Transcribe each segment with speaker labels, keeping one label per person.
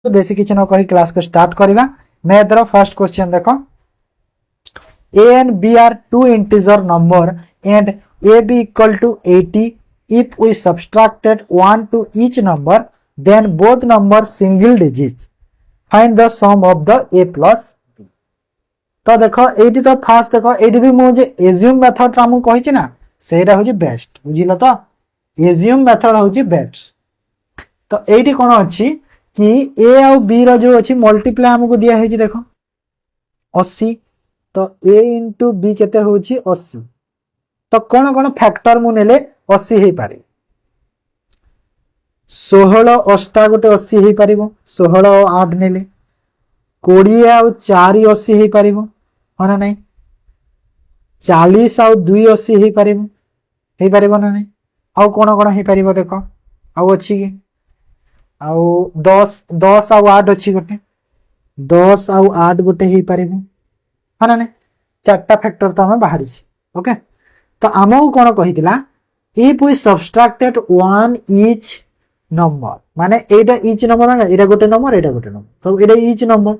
Speaker 1: तो बेसी किसी न कही क्लास को स्टार्ट करवा। मैथ रो फर्स्ट क्वेश्चन देखो, a and b are two integer number and a b equal to 80. If we subtracted 1 to each number, then both numbers single digits. Find the sum of the a plus b. तो देखो eighty तो fast देखो eighty भी मुझे assume method रा मु कहिछि ना सेटा होछि बेस्ट बुझिलो तो एज्यूम मेथड होछि बेस्ट। तो एटी कोन अछि कि ए और बी रो जो अछि मल्टीप्लाई हमको दिया है देखो 80। तो a इंटू बी केते होछि 80। तो कौन कौन फैक्टर मु नेले 80 हे पारे 16 अष्टा गोटे 80 हे पारिबो 16 और 8 नेले 20 और 4 80 हे पारिबो होना नहीं 40 और 2 80 हे पारिबो ना नहीं आउ कौन हे पारिबो देखो आउ अछि कि आउ 10 और 8 अछि गोटे 10 और 8 गोटे हे पारिबो होना नहीं चारटा फैक्टर तो हमें बाहरी छी। ओके तो आमको कौन कहितिला if we subtracted one each number माने एटा ईच नंबर माने एटा गोटे नंबर सब एटा ईच नंबर।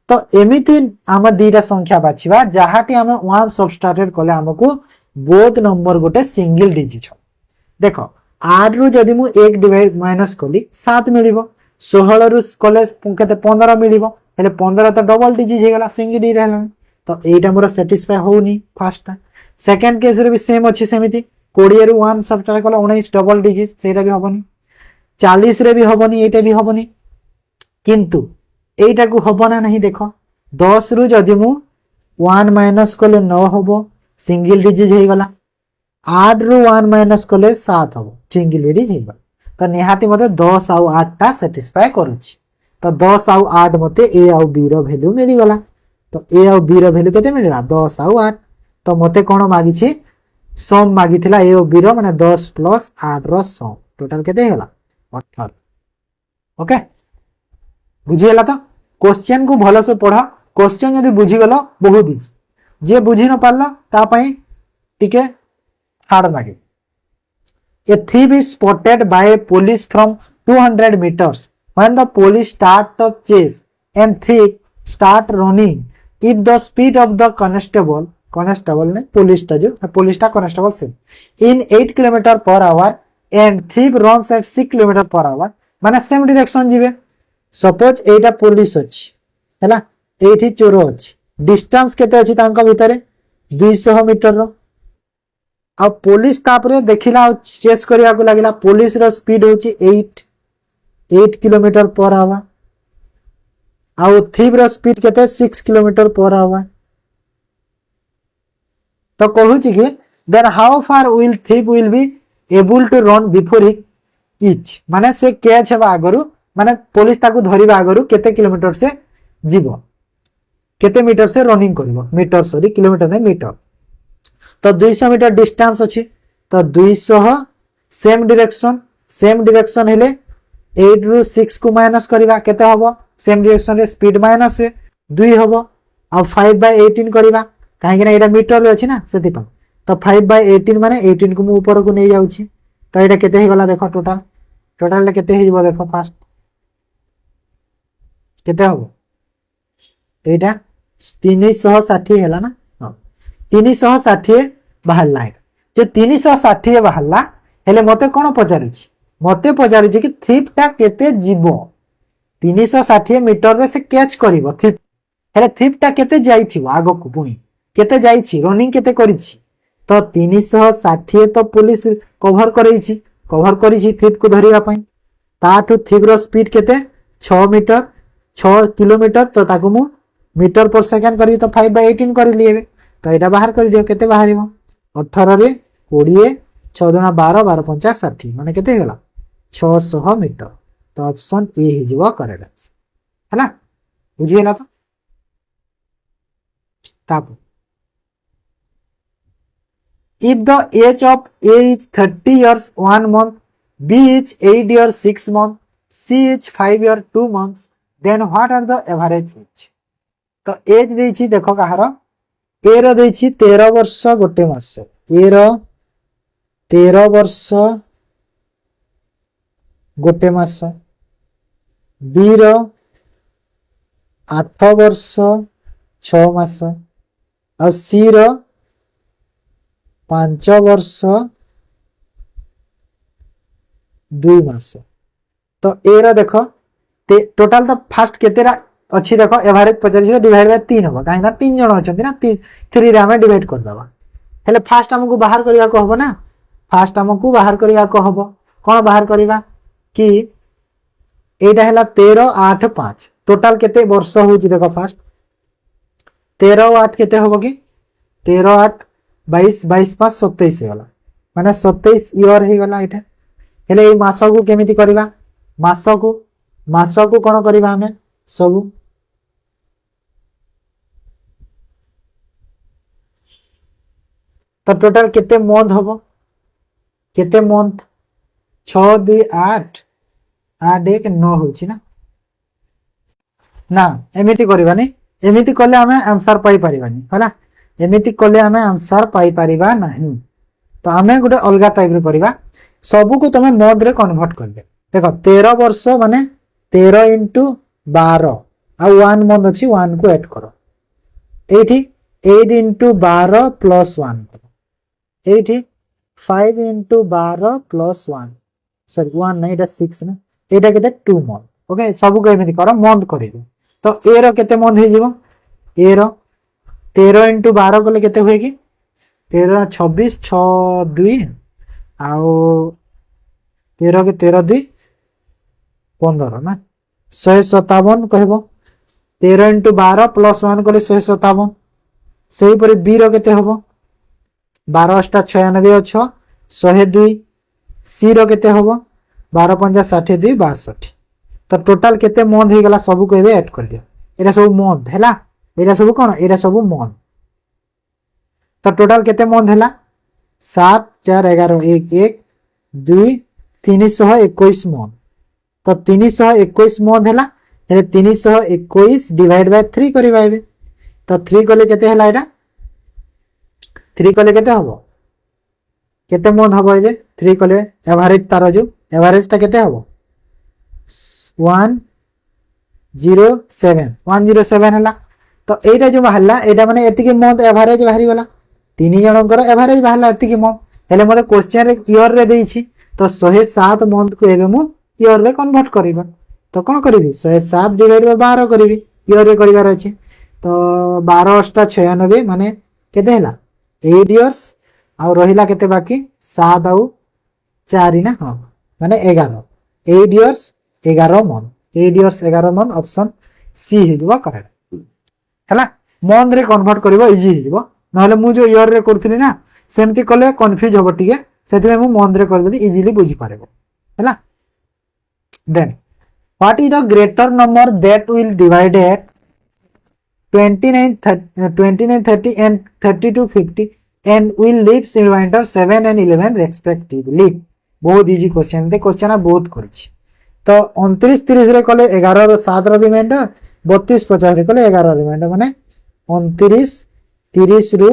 Speaker 1: तो एमिति आम दीटा संख्या बाछिबा जहाटी आम वन सबट्रैक्टेड कले हमको बोथ नंबर गोटे सिंगल डिजिट हो। देखो 8 रु जदि मु 1 डिवाइड माइनस कली 7 मिलिबो 16 रु कले केते 15 मिलिबो हेले 15 तो डबल डिजिट हे गला सिंगल डिजिट हेला। तो एटा मोर सैटिस्फाई होनी फर्स्ट सेकंड केस रे भी सेम अछि सेमिति 20 रु 1 सबट्रैक्ट कले 19 डबल डिजिट सेटा भी होबनी 40 रे भी होबनी एटा भी होबनी किंतु एटा को होबना नहीं देखो 10 रु जदि मु 1 माइनस कले 9 होबो सिंगल डिजिट हे गला 8 रु 1 माइनस कले 7 होबो सिंगल डिजिट हे गला। तो निहाती मते 10 और 8 टा सैटिस्फाई करूची। तो 10 और 8 मते ए और बी रो वैल्यू मिली गला। तो ए और बी रो वैल्यू केते मिलला 10 और 8। तो मते कोन मागी छी सम मागी थिला ए और बी रो माने 10 प्लस 8 रो सम टोटल केते होला 18। ओके बुझियला तो क्वेश्चन को भलो से पढ़ा क्वेश्चन यदि बुझी गलो बहुत इजी जे बुझी न पारला ता पई टिके हार्ड लागे। A thief is spotted by a police from 200 meters. When the police start the chase and thief start running, if the speed of the constable ने police टा जो police टा constable से in 8 km per hour and thief runs at 6 km per hour माने same direction जीवे। Suppose एटा police अछि हैला एठी चोर अछि distance केते अछि तांका भितरे 200 मीटर रो आ पुलिस तापरे देखिला चेस करिया को लागिला पुलिस रो स्पीड होची 8 kilometre per hour a thief रो स्पीड केते 6 किलोमीटर पर आवर। तो कहूची कि then how far will thief will be able to run before he इच माने से कैच हेबा आगरु माने पुलिस ताकू धरिबा आगरु केते किलोमीटर से जीवो केते मीटर से रनिंग करिवो मीटर सॉरी किलोमीटर नहीं मीटर। तो 200 मीटर डिस्टेंस अछि तो 200 सेम डायरेक्शन हेले 8 रु 6 को माइनस करिवा केते होबो सेम डायरेक्शन रे स्पीड माइनस हुए 2 होबो आ 5/18 करिवा काहे कि ना एटा मीटर रे अछि ना सेति पा। तो 5/18 माने 18 को मु ऊपर को नै जाउछि तो एटा केते हे गला देखो टोटल ले केते हे जिवो देखो फास्ट केते होबो एटा 360 हेला ना 360 बाहरला जे 360 बाहरला हेले मते कोन पचारिछि मते पचारिछि कि थीप ता केते जीवो 360 मीटर रे से कैच करिवो थीप हेले थीप ता केते जाइथिवो आगो को पुनी केते जाइछि रनिंग केते करिछि। तो 360 तो पुलिस कवर करिछि थीप को धरिया पई ताठु थीप रो स्पीड केते 6 किलोमीटर तो ताकू मु मीटर पर सेकंड करी तो 5/18 कर लिएबे। तो एटा बाहर कर दियो केते बाहरिबो 18 रे 20 6 दुना 12 12 50 60 माने केते हे गला 600 मीटर। तो ऑप्शन ए हे जिवो करेक्ट हैला बुझियला। तो ताप if the age of A is 30 years 1 month, B is 8 years 6 months, C is 5 years 2 months, then what are the average age? तो एज देछि देखो कहार ए रो देछि 13 वर्ष गोटे मास ए रो 13 वर्ष गोटे मास बी रो 8 वर्ष 6 मास आ सी रो 5 वर्ष 2 मास। तो ए रो देखो टोटाल तो फास्ट केतेरा अच्छी देखो एवरेज 50 डिवाइड बाय 3 हो कहीं ना 3 जण अछंती ना 3 रे हमें डिवाइड कर दबा हेले फास्ट हमको बाहर करिया को हबो ना फास्ट हमको बाहर करिया को हबो कोन बाहर करिवा कि एटा हैला 13 8 5 टोटाल केते वर्ष होची देखो फास्ट 13 8 केते हबो कि 13 8 22 22 5 27 हे गला माने 27 ईयर हे गला एटा हेले ए मास को केमिति करिवा मास को कोन करिवा हमें सब तो टोटल केते मंथ हबो केते मंथ 6 2 8 8 1 9 होची ना ना एमिति करबानी एमिति कले हमें आंसर पाई परिबानी हला एमिति कले हमें आंसर पाई परिबा नहीं तो हमें गोटे अलगा टाइप रे करबा सब को तमे मंथ रे कन्वर्ट कर दे देखो 13 वर्ष माने 13 * 12 आ 1 मंथ अछि 1 को ऐड करो एठी 8 * 12 + 1 करो एठी 5 * 12 + 1 सॉरी 1 नहीं एटा 6 ना एटा केते 2 मंथ ओके सब को एमिति करो मंथ करि दे तो ए रो केते मंथ हे जीवो ए रो 13 * 12 कले केते होय कि 13 26 6 2 आउ 13 के 13 2 15 ना 157 कहबो 13 * 12 + 1 कले 157 सेही परे बी रो केते हबो 12 * 96 6 102 सी रो केते हबो 12 5 62 62 तो टोटल केते मंथ हे गला सब को एबे ऐड कर दियो एटा सब मंथ हैला एटा सब कोन एटा सब मंथ तो टोटल केते मंथ हैला 7 4 11 1 1 2 321 मंथ तो 321 मंथ हैला हेले 321 डिवाइड बाय 3 करबा एबे तो 3 कले केते हैला एटा 3 कले केते हबो केते मंथ हबो एबे 3 कले एवरेज तार जो एवरेज ता केते हबो 107 107 हैला तो एटा जो बाहरला एटा माने एतिके मंथ एवरेज बाहरी गला तीन जनकर एवरेज बाहरला एतिके मंथ हेले मते क्वेश्चन रे ईयर रे देइछि तो 107 मंथ को एबे मु ईयर रे कन्वर्ट करिबा तो कोन करिवि 107 डिवाइड बाय 12 करिवि ईयर रे करिवार अछि तो 12 * 96 माने केते हैला 8 इयर्स आ रहिला केते बाकी 7 आ 4 ना हां माने 11 8 years 11 month 8 years 11 month option C हे जबा करेक्ट हैला मंथ रे कन्वर्ट करबो इजी हे जबो नहले मु जो ईयर रे करथली ना सेमति कले कंफ्यूज होबो ठीक है सेति मु मंथ रे कर देबी इजीली बुझी पारेबो हैला then what is the greater number that will divided 29 30 and 32 50 and will leave remainder 7 and 11 respectively बहुत इजी क्वेश्चन दे क्वेश्चन आ बहुत करछि तो 29 30 रे कले 11 रो 7 रो रिमाइंडर 32 50 रे कले 11 रो रिमाइंडर माने 29 30 रु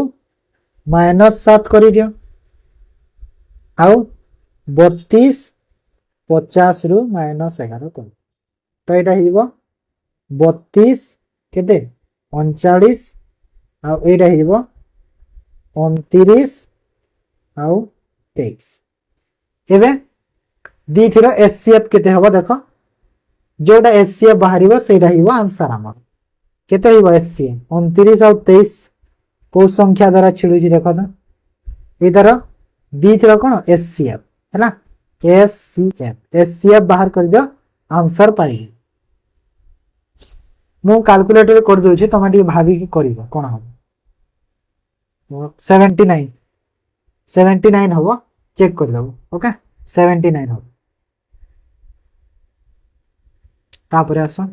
Speaker 1: -7 करि दियो आउ 32 50 रु -11 कर तो एटा हिबो 32 केते 39 आउ एटा हिबो 29 आउ 23 एबे दी थिरो एचसीएफ केते हबो देखो जोटा एचसीएफ बाहरिबो सेटा हिबो आंसर हमर केते हिबो एचसीएफ 29 आउ 23 को संख्या द्वारा छिडुजी देखो तो इधर दी थिरो कोन एचसीएफ हैला एचसीएफ बाहर कर दियो आंसर पाई मु कैलकुलेटर कर दउ छी तमे टी भाबी की करिवो कोन हम 79 हबो चेक कर दबो ओके 79 हबो तापर आसो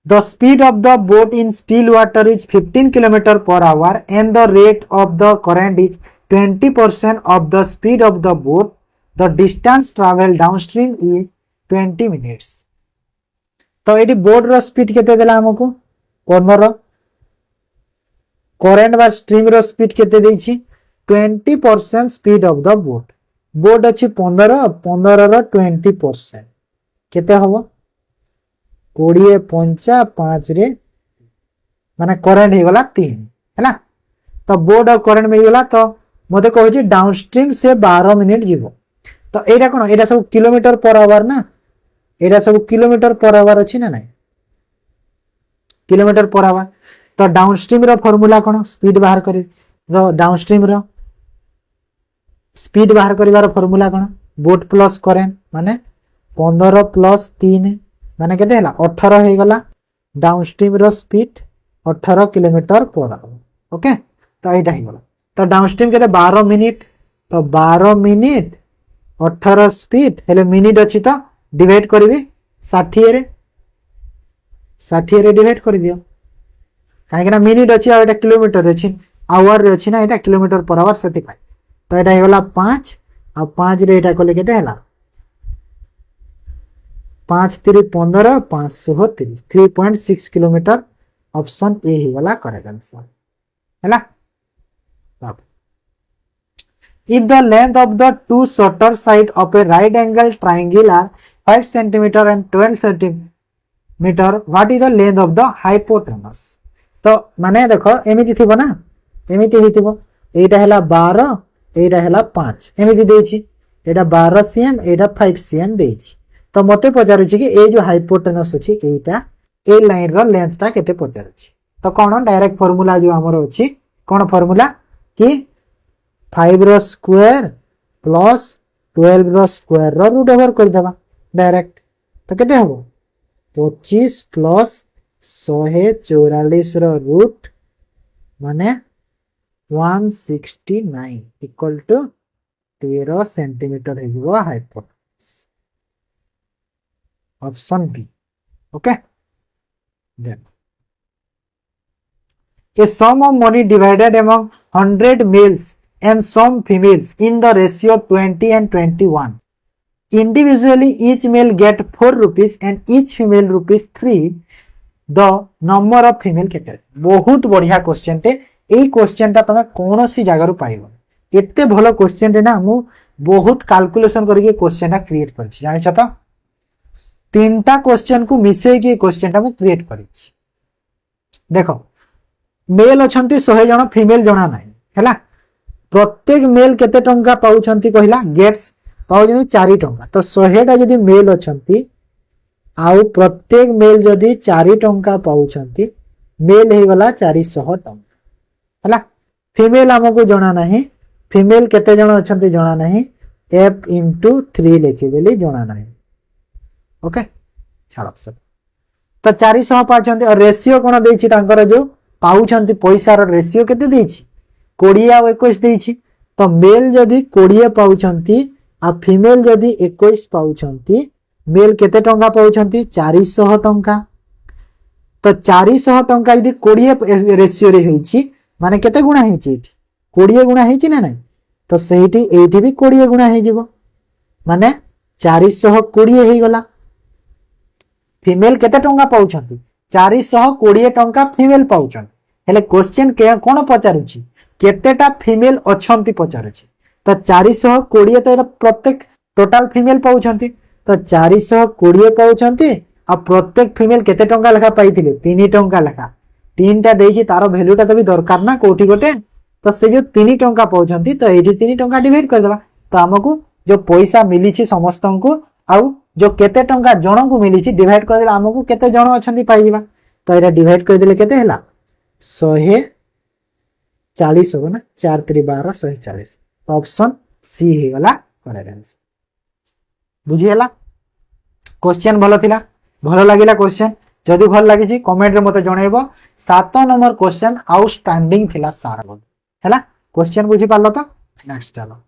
Speaker 1: the speed of the boat in still water is 15 km/h and the rate of the current is 20% of the speed of the boat the distance traveled downstream is 20 minutes तो eighty boat रो speed केते देला हमकु 15 current बा stream रो speed केते देछि 20% speed of the boat boat अछि 15 रो 20% केते हबो 20 पंचा 5 रे माने करंट हो गला 3 हैला। तो बोर्ड और करंट मिल गला। तो मते कहू छी डाउनस्ट्रीम से 12 मिनिट जीवो। तो एटा कोन एटा सब किलोमीटर पर आवर ना, एटा सब किलोमीटर पर आवर अछि ना नहीं, किलोमीटर पर आवर। तो डाउनस्ट्रीम रो फार्मूला कोन, स्पीड बाहर करी रो डाउनस्ट्रीम रो स्पीड बाहर करिवार फार्मूला कोन, बोट प्लस करेंट माने 15 प्लस 3 माने केते हला 18 हे गला। डाउनस्ट्रीम रो speed 18 kilometre per hour. Okay, तो एटा हे गला। तो डाउनस्ट्रीम केते 12 मिनिट, तो 12 मिनिट 18 स्पीड हेले मिनिट अछि तो डिवाइड करबी 60 रे, 60 रे डिवाइड कर दियो। काहे ना मिनिट अछि आ एटा किलोमीटर अछि, आवर रे अछि ना, एटा किलोमीटर पर आवर सेति पाई। तो एटा हे गला 5 आ 5 रे एटा कोले केते हला 5 3 15 530 3.6 किलोमीटर। ऑप्शन ए हे गला करेक्ट आंसर हैला। If the length of the two shorter side of a right angle triangle are 5 cm and 12 cm, what is the length of the hypotenuse? तो माने देखो एमिति थिबो ना, एमिति हिथिबो, एटा हैला 12 एटा हैला 5 एमिति देछि, एटा 12 cm एटा 5 cm देछि। तो मते पचारुछि कि ए जो हाइपोटेनस अछि एटा ए लाइन रो लेंथ ता केते पचारुछि। तो कोन डायरेक्ट फार्मूला जो हमर अछि कोन फार्मूला कि 5 रो स्क्वायर प्लस 12 रो स्क्वायर रो रूट ओवर कर देबा डायरेक्ट। तो केते हबो 25 प्लस 144 रो रूट माने 169 इक्वल टू 13 सेंटीमीटर हे जबो hypotenuse. Option B. Okay, then a sum of money divided among 100 males and some females in the ratio 20 and 21. Individually each male get 4 rupees and each female rupees 3. The number of female केते। बहुत बढ़िया question टे। एई question ता तमे कोनोसी जगह रु पाइबो। एते भलो क्वेश्चन टे ना मु बहुत कैलकुलेशन करके क्वेश्चन ता क्रिएट करछि जानि छ त। तीनटा क्वेश्चन को मिसै के क्वेश्चन ता मु क्रिएट करछि। देखो मेल अछंती 100 जण, फीमेल जणा नाही हैला। प्रत्येक मेल केते टंका पाउछंती कहिला गेट्स पाउछन 4 टंका। तो 100 टा जदी मेल अछंती आउ प्रत्येक मेल जदी 4 टंका पाउछंती, मेल हे गला 400 टंका हैला। फीमेल हमको जणा नाही, फीमेल केते जण अछंती जणा नाही, f * 3 लिखि देली जणा नाही। ओके, छाड़ सब। तो 400 पाउछंती और रेशियो कोन देछि तांकर जो पाउछंती पैसा रो रेशियो केते देछि 20 आ 21 देछि। तो मेल जदी 20 पाउछंती आ फीमेल जदी 21 पाउछंती, मेल केते टंका पाउछंती 400 टंका। तो 400 टंका जदी 20 रेशियो रे होईछि माने केते गुणा होईछि एठी 20 गुणा होईछि ना नहीं। तो सेठी एठी भी 20 गुणा होई जिवो माने 420 हे गला। फीमेल केते टंका पाउछंती 420 टंका फीमेल पाउछन। हेले क्वेश्चन के कोन पचारुछि केतेटा फीमेल अछंती पचारुछि। तो 420 तो एटा प्रत्येक टोटल फीमेल पाउछंती। तो 420 पाउछंती आ प्रत्येक फीमेल केते टंका लेखा पाइथिले 3 टंका लेखा। 3टा देछि तारो वैल्यूटा तो भी दरकार ना कोठी गोटे। तो से जो 3 टंका पाउछंती तो एठी 3 टंका डिवाइड कर देबा। तो हमकु जो पैसा मिली छि समस्तंकु आउ जो केते टंका जण को मिली छि डिवाइड कर देला हमकु केते जण अछंती पाइ जिबा। तो एटा डिवाइड कर देले केते हला 140 हो ना, 4 3 12 140। तो ऑप्शन सी हे गला करेक्ट आंसर। बुझी हला क्वेश्चन भलो थिला, भलो लागिला क्वेश्चन। जदि भल लागि छि कमेंट रे मते जणाइबो। 7 नंबर क्वेश्चन आउटस्टैंडिंग थिला सारा बोल हला। क्वेश्चन बुझी पालो तो नेक्स्ट चलो।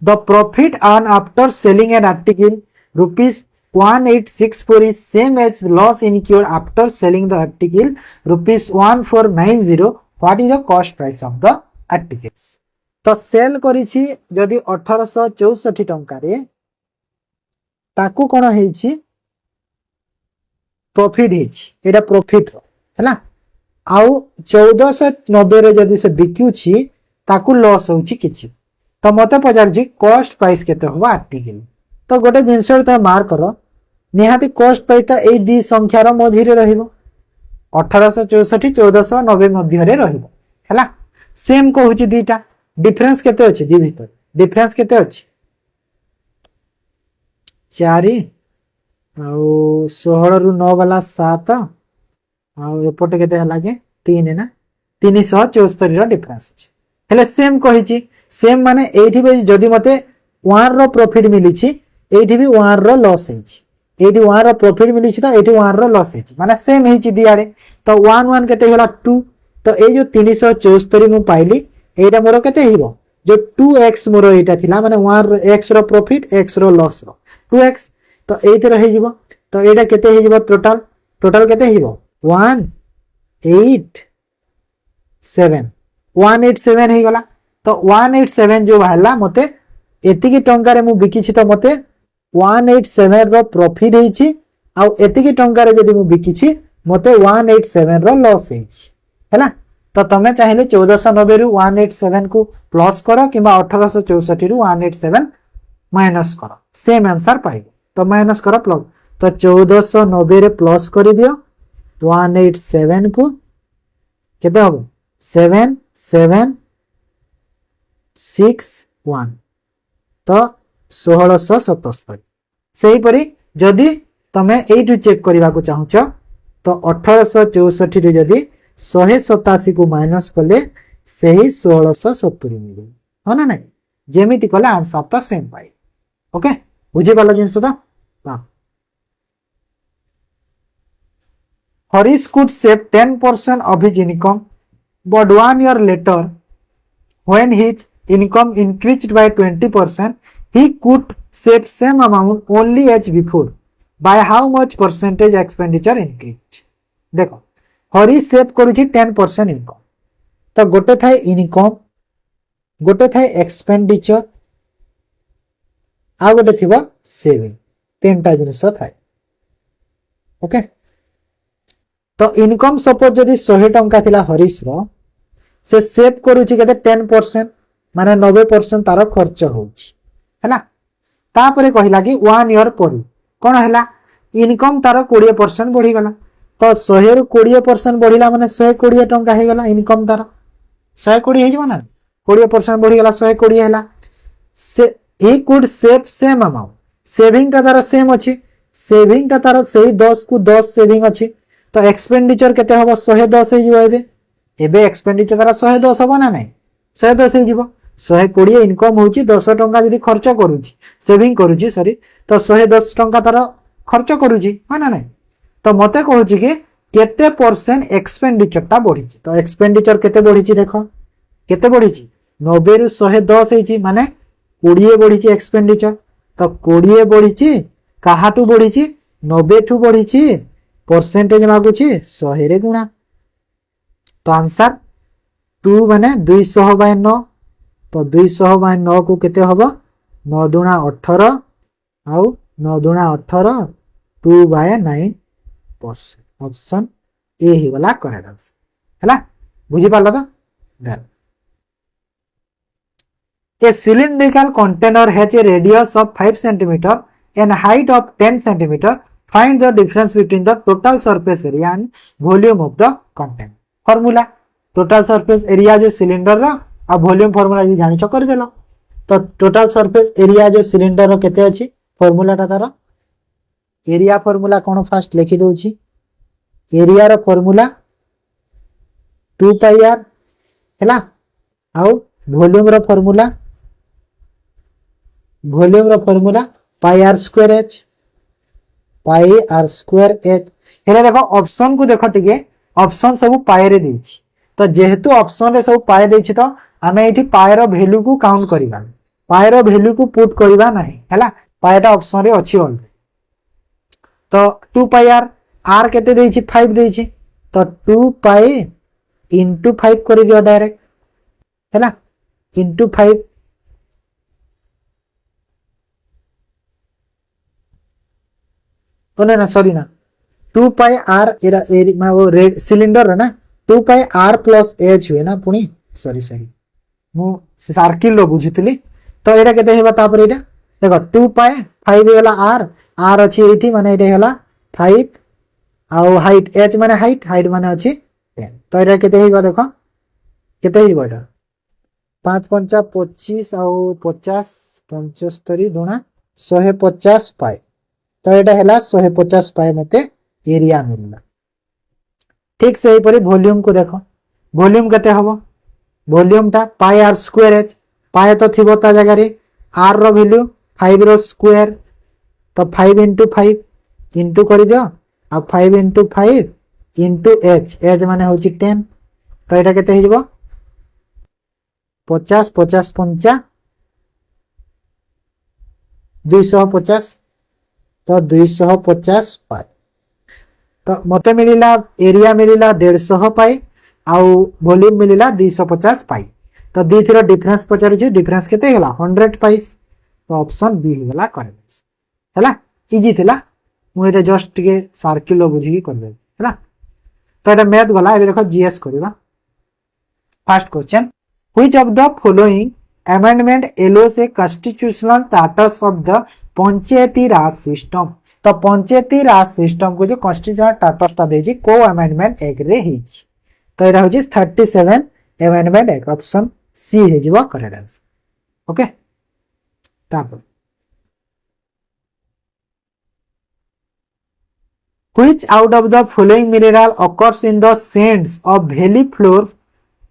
Speaker 1: The profit earned after selling an article rupees 1864 is same as loss incurred after selling the article rupees 1490. What is the cost price of the articles? तो cell करिछि जदि 1864 टंका रे ताकू कोन हेछि प्रॉफिट हेछि, एटा प्रॉफिट हैला। आउ 1490 रे जदि से बिक्युछि ताकू लॉस होछि किछि। तो मते पचार जी कॉस्ट प्राइस केते होबा आर्टिकल। तो गोटे जिनस मार्क कर निहाती कॉस्ट पैसा ए दी संख्यार मझी रहिबो 1864 1490 मध्य रहा सेम कहूँ दीटा डिफरेंस केते अछि दी भीतर डिफरेंस केते अछि 4 आउ 16 रु 9 वाला 7 आउ एपटे केते हला के 3 ना 374 रो डिफरेंस अछि हेले सेम कहिछि सेम माने एठी बे जदी मते 1 रो प्रॉफिट मिली छि एठी भी 1 रो लॉस हेछि एठी 1 रो प्रॉफिट मिली छि तो एठी 1 रो लॉस हेछि माने सेम हेछि दियाडे तो 1 1 केते होला 2 तो ए जो 374 मु पाइली एटा मोर केते हिबो जो 2x मोर एटा थिला माने 1 x रो प्रॉफिट x रो लॉस रो 2x तो एते रहि जिवो तो एटा केते हि जिवो टोटल केते हिबो 187 187 हे गला तो 187 जो हला मते एतिकी टंका रे मु बिकी छि तो मते 187 रो प्रॉफिट हे छि आ एतिकी टंका रे जदी मु बिकी छि मते 187 रो लॉस हे छि हैला तो तमे चाहिले 1490 रु 187 को प्लस करो किबा 1864 रु 187 माइनस करो सेम आंसर पाइबो तो माइनस करो प्लस तो 1490 रे प्लस करि दियो 187 को केते हो 7761 तो 1677 सेही परी जदी तमे एटू चेक करबा को चाहूछ तो 1864 रे जदी 187 को माइनस कले सेही 1670 मिले हो ना नहीं जेमिति कले आंसर तो सेम पाई ओके बुझी पालो जिंस तो Harish could save 10% of his income, but 1 year later, when his income increased by 20%, he could save same amount only as before. By how much percentage expenditure increased? देखो Harish save करुछि 10% income तो गोटे थाए income गोटे थाए expenditure आ गोटे थिबा saving तीनटा जिनिस थाए ओके तो इनकम सपोज जदि 100 टंका थिला हरीश रो से सेव करुछि केते 10% माने 90% तार खर्च होछि हैला तापरे कहिला कि 1 ईयर पर कोन हैला इनकम तार 20% बढ़ी गला तो 100 रु 20% बढ़िला माने 120 टंका हे गला इनकम तार 120 हे जबना 20% बढ़ी गला 120 हैला से he could save same amount saving ता तार सेम अछि सेविंग ता तार सही 10 को 10 सेविंग अछि तो एक्सपेंडिचर केते हबो 110 हे जिवो एबे एक्सपेंडिचर तार 110 हबो ना नै 110 हे जिवो 120 इनकम होची 10 टंका जदी खर्च करूची सेविंग करूची सॉरी तो 110 टंका तार खर्च करूची हो ना नै तो मते कहूची कि केते परसेंट एक्सपेंडिचर ता बढ़ीची तो एक्सपेंडिचर केते बढ़ीची देखो केते बढ़ीची 90 रु 110 हेची माने 20 बढ़ीची एक्सपेंडिचर तो 20 बढ़ीची काहाटू बढ़ीची 90 ठू बढ़ीची परसेंटेज मागुची 100 रे गुणा तो आंसर 2 माने 200/9 तो 200/9 को केते हबो 9 दुना 18 आउ 9 दुना 18 2/9 ऑप्शन ए ही वाला करेक्ट आंसर हैला बुझी पालो तो then A cylindrical container has a radius of 5 cm and height of 10 cm. Find the difference between the total surface area and volume of the container. Formula total surface area जो cylinder रा आ volume formula जी जानि कर देलो तो total surface area जो cylinder रो केते अछि formula ता तार एरिया फार्मूला कोन फास्ट लिखि दोछि एरिया रो फार्मूला 2 पाई आर हैला आउ वॉल्यूम रो formula pi r square h हेले देखो ऑप्शन को देखो टिके ऑप्शन सब पाई रे देछि तो जेहेतु ऑप्शन रे सब पाई देछि तो हमें एठी पाई रो वैल्यू को काउंट करिबा पाई रो वैल्यू को पुट करिबा नाही हैला पाईटा ऑप्शन रे अछि ऑलरेडी तो 2 पाई आर केते देछि 5 देछि तो 2 पाई into 5 करि दियो डायरेक्ट हैला into 5 तो ना सॉरी ना 2 पाई आर एरा एरी वो रेड सिलिंडर ना 2 पाई आर प्लस एच हुए ना पुनी सॉरी सॉरी मु सर्किल रो बुझितली तो एटा केते हेबा तापर एटा देख 2 पाए 5 गला आर आर अच्छी ये माने ये गला 5 आउ हाइट एच माने हाइट माने अच्छी 10 तो ये केते हिबा देख केते हिबा एटा 5 पंचा 25 आउ 50 75 दुना 150 पाए तो ये है 150 पाए मते एरिया मिलला। ठीक से ही परी वॉल्यूम को देखो वॉल्यूम केते हबो वॉल्यूम टा पाई आर स्क्वायर एच पाए तो थिबो ता जगह रे आर रो वैल्यू 5 रो स्क्वायर तो 5 into 5 इंटू कर दियो आ 5 into 5 इंटू एच माने होची 10 तो एटा केते हिजबो 50 50 पंचा 250 तो 250 पाए तो मते मिलिला एरिया मिलिला 150 पाए आउ वॉल्यूम मिलिला 250 पाए तो दी थीरो डिफरेंस पचारू छी डिफरेंस केते गेला 100 पाइस तो ऑप्शन बी हिगला करेक्ट हैला इजी थिला मु एटा जस्ट के सर्कुलर बुझी की कर दे हैला तो एटा मैथ गला एबे देखो जीएस करबा first question which of the following amendment allows a constitutional status of the Panchayati Raj system तो पंचायती राज सिस्टम को जो कॉन्स्टिट्यूशनल स्टेटस ता देजी को अमेंडमेंट एक रे हिच तो एटा होजी 37 अमेंडमेंट एक ऑप्शन सी हे जिवो करेक्ट आंसर ओके तापर which out of the following mineral occurs in the sands of valley floors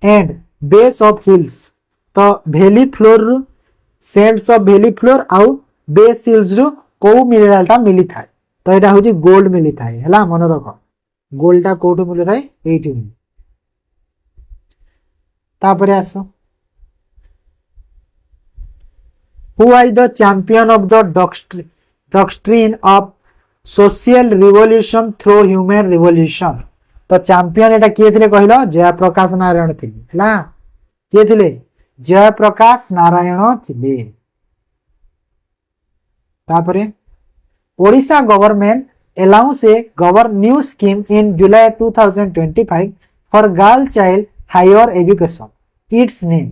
Speaker 1: and base of hills तो valley floor रु sands of valley floor आउ base hills रु को mineral टा मिली थाए तो एटा होजी गोल्ड मिली थाए हला मन रख गोल्ड टा कोठो मिली थाए एठी तापरे आसो who is the champion of the doctrine of social revolution through human revolution तो चैंपियन एटा किए थिले कहिलो जयप्रकाश नारायण थिले हला किए थिले जयप्रकाश नारायण थिले तापरे Odisha government announces a new scheme in July 2025 for girl child higher education its name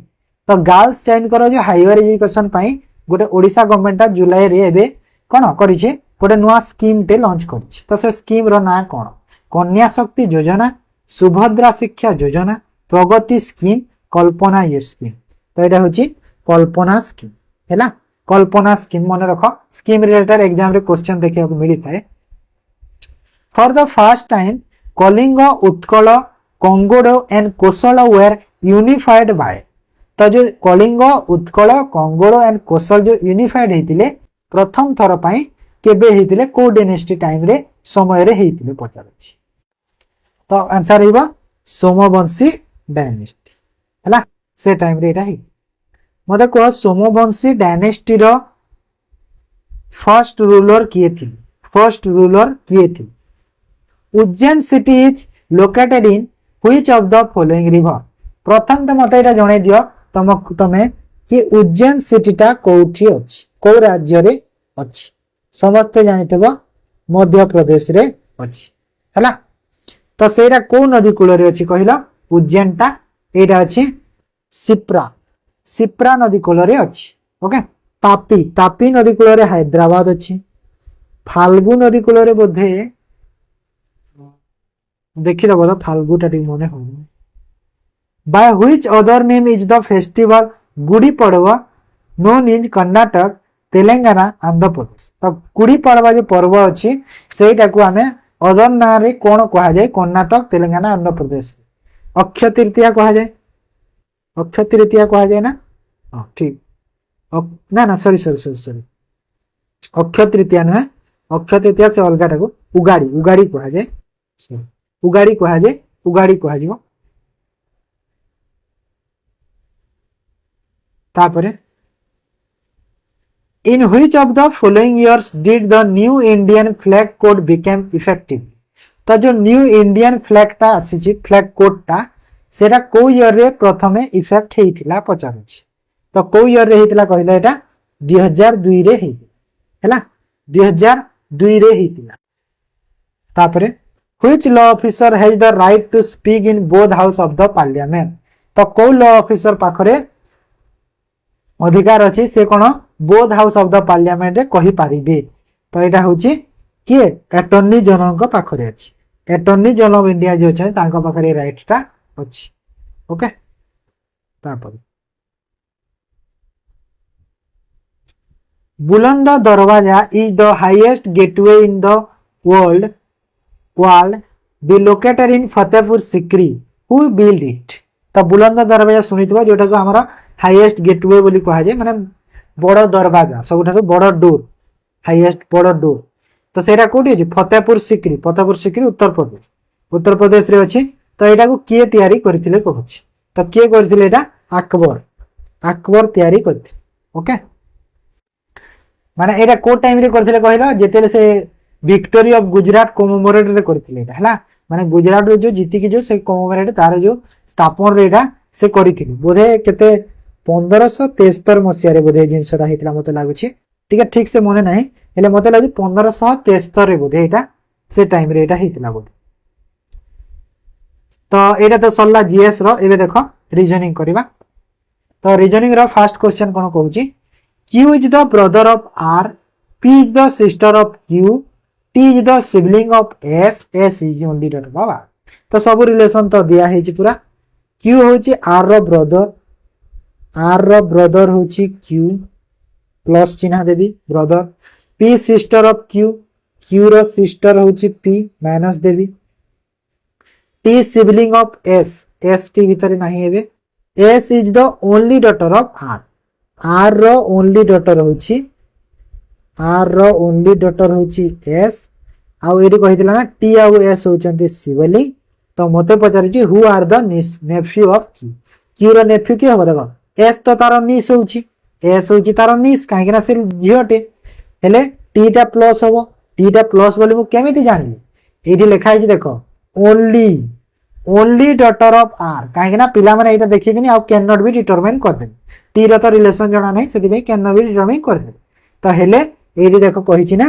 Speaker 1: तो गर्ल्स चाइल्ड करो जो हायर एजुकेशन पई गोटे ओडिशा गवर्नमेंट जुलाई रे एबे कोन करिছে गोटे नुआ स्कीम टे लॉन्च करिছে तो से स्कीम रो ना कोन कन्या शक्ति योजना सुभद्रा शिक्षा योजना प्रगति स्कीम कल्पना ये स्कीम तो एटा होची कल्पना स्कीम हैला कल्पना स्कीम मन रखो स्कीम रिलेटेड एग्जाम रे क्वेश्चन देखिया को मिली थाए for the first time Kalinga Utkal Kongoda and Kosala were unified by तो जो कलिंग उत्कल कंगोड एंड कोसल जो यूनिफाइड हेतिले प्रथम थर पई केबे हेतिले को डायनेस्टी टाइम रे समय रे हेतिले पचारछि तो आंसर हेबा सोमवंशी डायनेस्टी हैला से टाइम रे एटा हे मते को Somvanshi dynasty row first ruler किए थी Ujjain city is located in which of the following river प्रथम तो मते एटा जणे दियो तमे कि उज्जैन सिटी टा कोठी अछि को राज्य रे अछि समस्त जानितबो मध्य प्रदेश रे अछि हैला तो सेरा को नदी कूल रे अछि कहिला उज्जैन टा एटा अछि सिप्रा नदी कूल रे अछि ओके तापी नदी कूल रे हैदराबाद अछि फाल्गु नदी कूल रे बोधे देखि दबो फाल्गु टा मने हो by which other name is the festival Gudi Padwa known in Karnataka Telangana Andhra Pradesh तो गुड़ी पड़वा जो पर्व अच्छी सेटा को आमे अदर ना रे कोन कहा जाय कर्नाटक तेलंगाना आंध्र प्रदेश अक्षय तृतीया कहा जाय ना हां ठीक ना सॉरी अक्षय तृतीया न अक्षय तृतीया से अलगा टाको उगाड़ी कहा जाय उगाड़ी कहा जीवो तापरे in which of the following years did the new Indian flag code became effective तो जो न्यू इंडियन फ्लैग टा आसी फ्लैग कोड टा सेटा को ईयर रे प्रथमे इफेक्ट हेतिला पचारुछि तो को ईयर रे हेतिला कहला एटा 2002 रे हेतिला 2002 रे हेतिला तापरे which law officer has the right to speak in both house of the parliament तो को लॉ ऑफिसर पाखरे अधिकार अच्छी से कौन both house of the parliament कही पारिबे। तो यहाँ हूँ किए एटर्नी जनरल पाखरे अच्छी एटर्नी जनरल ऑफ इंडिया जो अच्छे तांको पाखरे राइट टा अच्छी। ओके तापर बुलंद दरवाजा is the highest gateway in the world world be located in Fatehpur secrete who build it. तो बुलंद दरवाजा शुणी जोटा को आम हाईएस्ट गेटवे बोली कह जाए माने बड़ दरवाजा सब बड़ डोर हाईएस्ट बड़ डोर। तो सेटा कोठी अछि फतेहपुर सिक्री उत्तर प्रदेश रे अछि। तो एटा को किए तैयारी करथिले कहछि तो किए करथिले एटा अकबर तैयारी करथिले। ओके माने एटा को टाइम रे करथिले कहलो जेतेले से विक्टोरी ऑफ गुजरात कमेमोरेट रे करथिले एटा हला माने गुजरात रे जो जीती की जो से कमेमोरेट तार जो स्थापन रे एटा से करिथिले बोधे केते 1573 मसिया रे बोधे जिनसटा हेतला मते लागुछि ठीक से मने नाही हेले मते लागु 1573 रे बोधे एटा से टाइम रे एटा हेतला बोधे। तो एटा तो सरला जीएस रो एबे देखो रीजनिंग करबा। तो रीजनिंग रो फर्स्ट क्वेश्चन कोन कहूची Q is the brother of R, P is the sister of Q, T is the sibling of S, S is the only daughter of R। तो सब रिलेशन तो दिया है पूरा Q होची R रो ब्रदर होची Q प्लस चिन्ह देवी brother P sister of Q Q रो सिस्टर होची P माइनस देवी T sibling of S S T भीतर नहीं हेबे S is the only daughter of R R रो ओनली डॉटर होची S आउ एडी कहितला ना T आउ S होचंती सिबलिंग। तो मते पचारछि who are the nephew of Q Q रो नेफ्यू के हबो देखो S तो तार निस होची S होची तार निस काहे कि ना से झियोटे हेले T टा प्लस हबो T टा प्लस बोली मु केमिति जानिबी एडी लिखा है देखो ओनली डॉटर ऑफ R कहीं ना पिला माने एटा देखिबिनी आ कैन नॉट बी डिटरमाइन कर देबे T रो तो रिलेशन जणा नै सेति बे कैन नॉट बी डिटरमाइन कर देबे। तो हेले एडी देखो कहिछि ना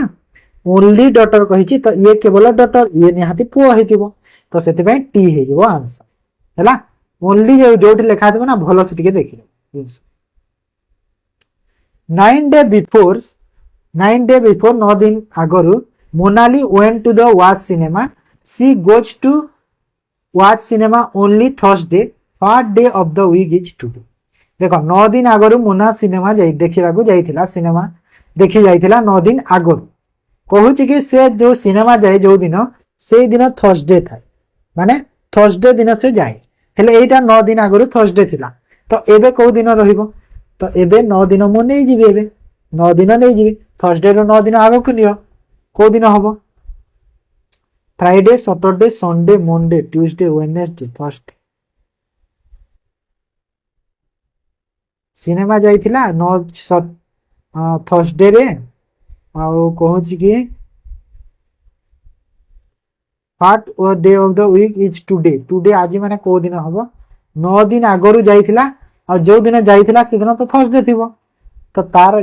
Speaker 1: ओनली डॉटर कहिछि तो ये केवल डॉटर ये निहाती पुओ हेतिबो तो सेति बे T हे जेबो आंसर हैला ओनली जोठी लिखा देबो ना भलो से टिके देखि 9 डे बिफोर 9 दिन आगरु Monali went to the watch cinema she goes to watch cinema only Thursday what day of the week is today. देखो 9 दिन आगरु मोना सिनेमा जाई देखिबा को जाईथिला सिनेमा देखि जाईथिला 9 दिन आगरु कहूची कि से जो सिनेमा जाए जो दिन से दिन थर्सडे थाए माने थर्सडे दिन से जाए हेले एटा 9 दिन आगरु थर्सडे थिला। तो एबे को दिन रहिबो तो एबे 9 दिन मो नै जिबे एबे 9 दिन नै जिबे थर्सडे रो 9 दिन आगो को नियो को दिन हबो Friday Saturday Sunday Monday Tuesday Wednesday Thursday cinema जाइथिला 9 थर्सडे रे आउ कहूची कि what day of the week is today today आज माने को दिन हबो 9 दिन आगरु जाइथिला और जो दिन जाइथिला से दिन तो थर्सडे थिबो तो तार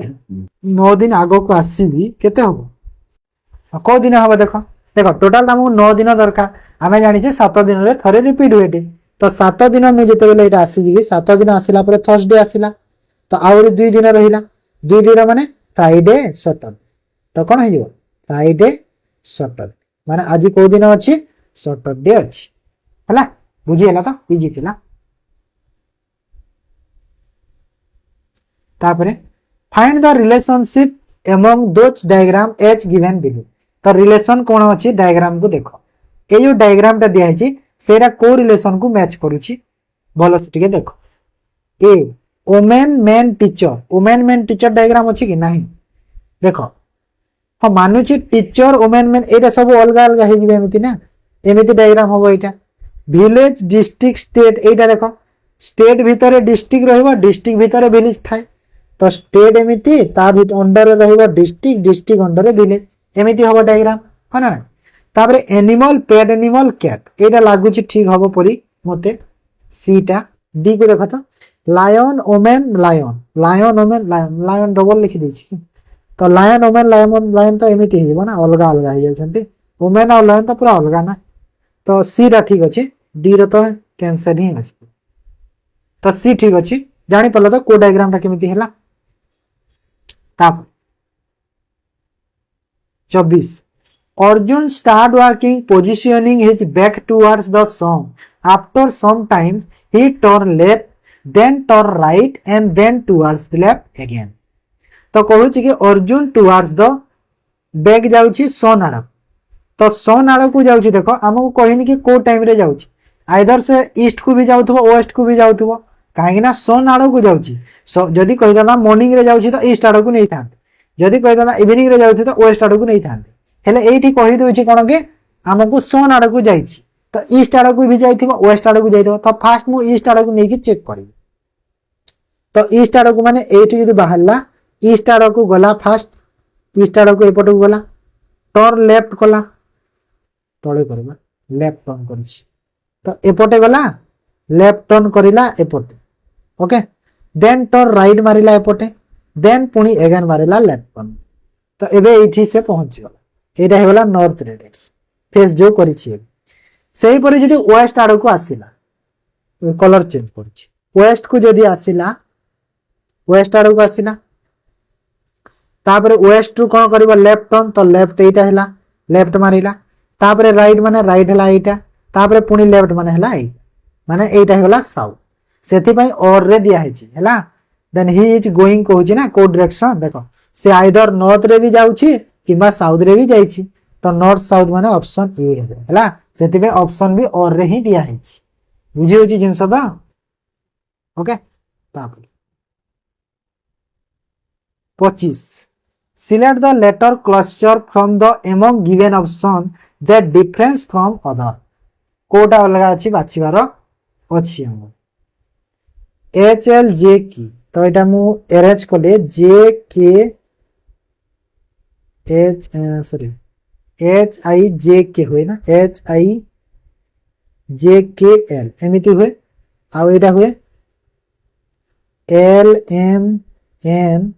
Speaker 1: 9 दिन आगो को आसीबी केते हबो को दिन हबो देखो देखो टोटल हमको 9 दिन दरकार आमे जानि जे 7 दिन रे थरे रिपीट होएटे तो 7 दिन मु जेते बेले एटा आसी जिवि 7 दिन आसिला पर थर्सडे आसिला तो आउर 2 दिन रहिला 2 दिन माने फ्राइडे सैटरडे तो कोन हेजिवो फ्राइडे सैटरडे माने आज को दिन अछि सैटरडे अछि हला बुझी हला तो इजी थिला। तापरे find the relationship among those diagram H given below. तो रिलेशन कोन अछि डायग्राम को देखो ए जो डायग्राम टा दिया है सेरा को रिलेशन को मैच करूची भलो से टिके देखो ए वुमेन मैन टीचर डायग्राम अछि कि नाही देखो हम मानुची टीचर वुमेन मैन एटा सब अलग अलग हे जिवे एमिति ना एमिति डायग्राम होबो एटा विलेज डिस्ट्रिक्ट स्टेट एटा देखो स्टेट भीतर डिस्ट्रिक्ट रहइबो डिस्ट्रिक्ट भीतर विलेज थाए तो स्टेट एमिति ता भी अंडर रहइबो डिस्ट्रिक्ट अंडर विलेज एमिति होबो डायग्राम हो ना तापरे एनिमल पेट एनिमल कैट एटा लागुची ठीक होबो परी मते सीटा डी को देखो तो लायन वुमेन लायन डबल लिखि देछि तो लायन वुमेन लायन तो एमिति हे जेबो ना अलगा अलगा हे जाउछन्ते वुमेन और लायन तो पूरा अलगा ना तो सी टा ठीक अछि डी रो तो कैंसर ही अछि तो सी ठीक अछि जानी पड़ल तो को डायग्राम टा केमिति हैला। ताप 24 Arjun start working positioning his back towards the sun after some times he turn left then turn right and then towards the left again. तो कहूँ कि अर्जुन टुवर्ड्स द बैक जाउची सन आड़ तो सन आड़ को जाउची देखो आमको कहनी कि को टाइम रे जाउची आइदर से ईस्ट को भी जाउथबो वेस्ट को भी जाउथबो कहीं ना सन आड़ को जाउची जदि कहि दाना मॉर्निंग रे जाउची तो ईस्ट आड़ को नहीं थांते जदि कहि दाना इवनिंग रे जाउथि तो वेस्ट आड़ को नहीं थांते हेले एठी कहि दोछि कोन के हमको सन आड़ को जाइछि तो ईस्ट आड़ को भी जाइथिबो वेस्ट आड़ को जाइथिबो तो फास्ट मु ईस्ट आड़ को नै कि चेक करी तो ईस्ट आड़ को माने एठी जदि बाहरला ईस्ट आड़ को गला फास्ट ईस्ट आड़ को एपट को गला टर्न लेफ्ट कला तळे करबा लेफ्ट टर्न करिछि तो एपटे गला लेफ्ट टर्न करिला एपटे ओके देन टर्न राइट मारिला एपटे देन पुनी अगेन मारिला लेफ्ट टर्न तो एबे एठी से पहुंच गला एटा हे गला नॉर्थ डायरेक्शन फेस जो करिछि सेही परे जदि वेस्ट आड़ को आसिला कलर चेंज करिछि वेस्ट को जदि आसिला वेस्ट आड़ को आसिला तापरे वेस्ट रु कोन करबा लेफ्ट टर्न तो लेफ्ट एटा हैला लेफ्ट मारिला तापरे राइट माने राइट हैला एटा तापरे पुनी लेफ्ट माने हैला एटा माने एटा हैला साउथ सेति पई और रे दिया हेछि हैला देन ही इज गोइंग कहूछि ना को डायरेक्शन देखो से आइदर नॉर्थ रे भी जाउछि किबा साउथ रे भी जाइछि तो नॉर्थ साउथ माने ऑप्शन ए हेबे हैला सेति पे ऑप्शन भी और रे ही दिया हेछि बुझि होछि जिंस दा ओके तापरे 25 select the letter cluster from the among given option that difference from other Kota अलगा अछि बाछिबार अछि हम एच एल जे की तो एटा मु अरेंज करले जे के एच सॉरी एच आई जे के होय ना एच आई जे के एल एमिति होय आ एटा होय L M N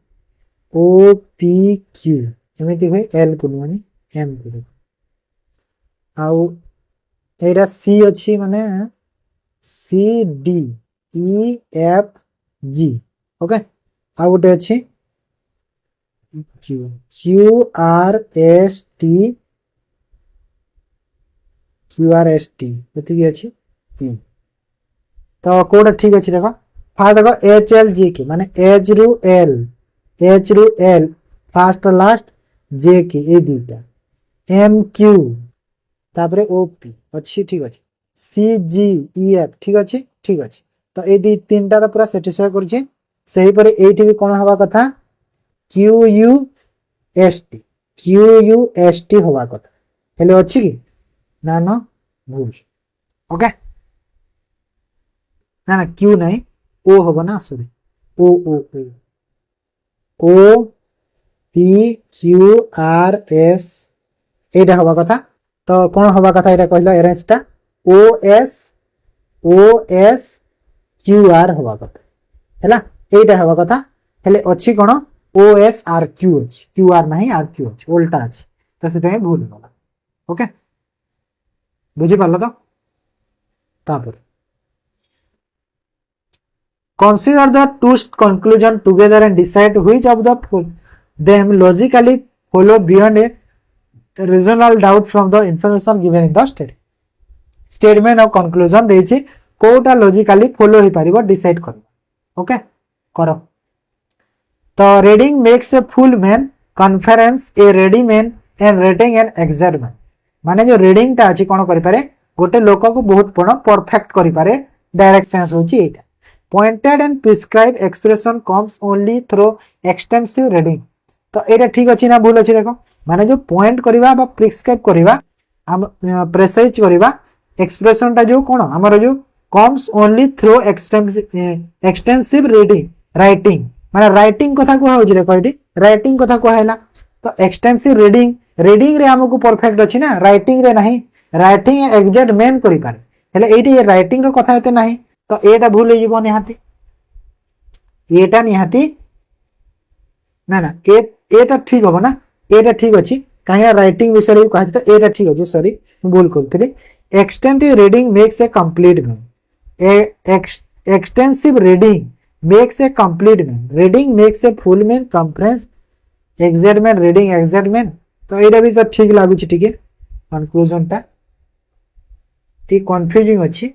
Speaker 1: O P Q एमिति होय एल को माने एम को आउ एटा सी अछि माने C D E F G okay आउ गोटे अछि Q Q R S T एति अछि ई तो कोड ठीक अछि देखो फास्ट देखो एच एल जी के माने एच रु एल फास्ट लास्ट जे के ए दुटा एम क्यू तापरे ओ पी अच्छी ठीक अच्छे सी जी ई एफ ठीक अच्छे तो ये तीन टा तो पूरा सेटिस्फाई करछे सही पर एठी भी कोन हवा कथा क्यू यू एस टी हवा कथा हेले अछि कि ना ना भूल ओके ना ना क्यू नहीं ओ होबो ना सॉरी ओ ओ ओ ओ पी क्यू आर एस एटा हवा कथा तो कौन हवा कथा एटा कहला अरेंजटा ओ एस क्यू आर हवा कथा हैला एटा हवा कथा हेले अछि कोन ओ एस आर क्यू अछि क्यू आर नहीं आर क्यू अछि उल्टा अछि तो सेते भूल गला ओके बुझी पालो तो तापर consider the two conclusion together and decide which of the them logically follow beyond a reasonable doubt from the information given in the statement of conclusion देछि कोटा logically follow ही परिबो decide कर ओके करो तो reading makes a full man conference a ready man and rating an exact man माने जो reading ता अछि कोन करि पारे गोटे लोक को बहुत बड़ परफेक्ट करि पारे डायरेक्ट सेंस होछि एटा pointed and prescribed expression comes only through extensive reading तो एटा ठीक अछि ना भूल अछि देखो माने जो पॉइंट करबा बा प्रिस्क्राइब करबा हम प्रेसाइज करबा एक्सप्रेशन ता जो कोन हमर जो comes only through extensive reading writing माने राइटिंग कथा को होछि देखो एटी राइटिंग कथा को हैला तो एक्सटेंसिव रीडिंग रे हमको परफेक्ट अछि ना राइटिंग रे नहीं राइटिंग एग्जैक्ट मेन करि पारे हेले एटी राइटिंग रो कथा हेते नहीं तो एटा भूल जीवो निहाती एटा निहाती ना ना एटा ठीक होबो ना एटा ठीक अछि काहे राइटिंग विषय रे कहै त एटा ठीक अछि सॉरी भूल करथि extensive reading makes a complete man a extensive reading makes a complete man, reading makes a full man, conference exact man, reading exact man. तो एटा भी तो ठीक लागुच टिके कंक्लूजन टा ठीक कंफ्यूजिंग अछि।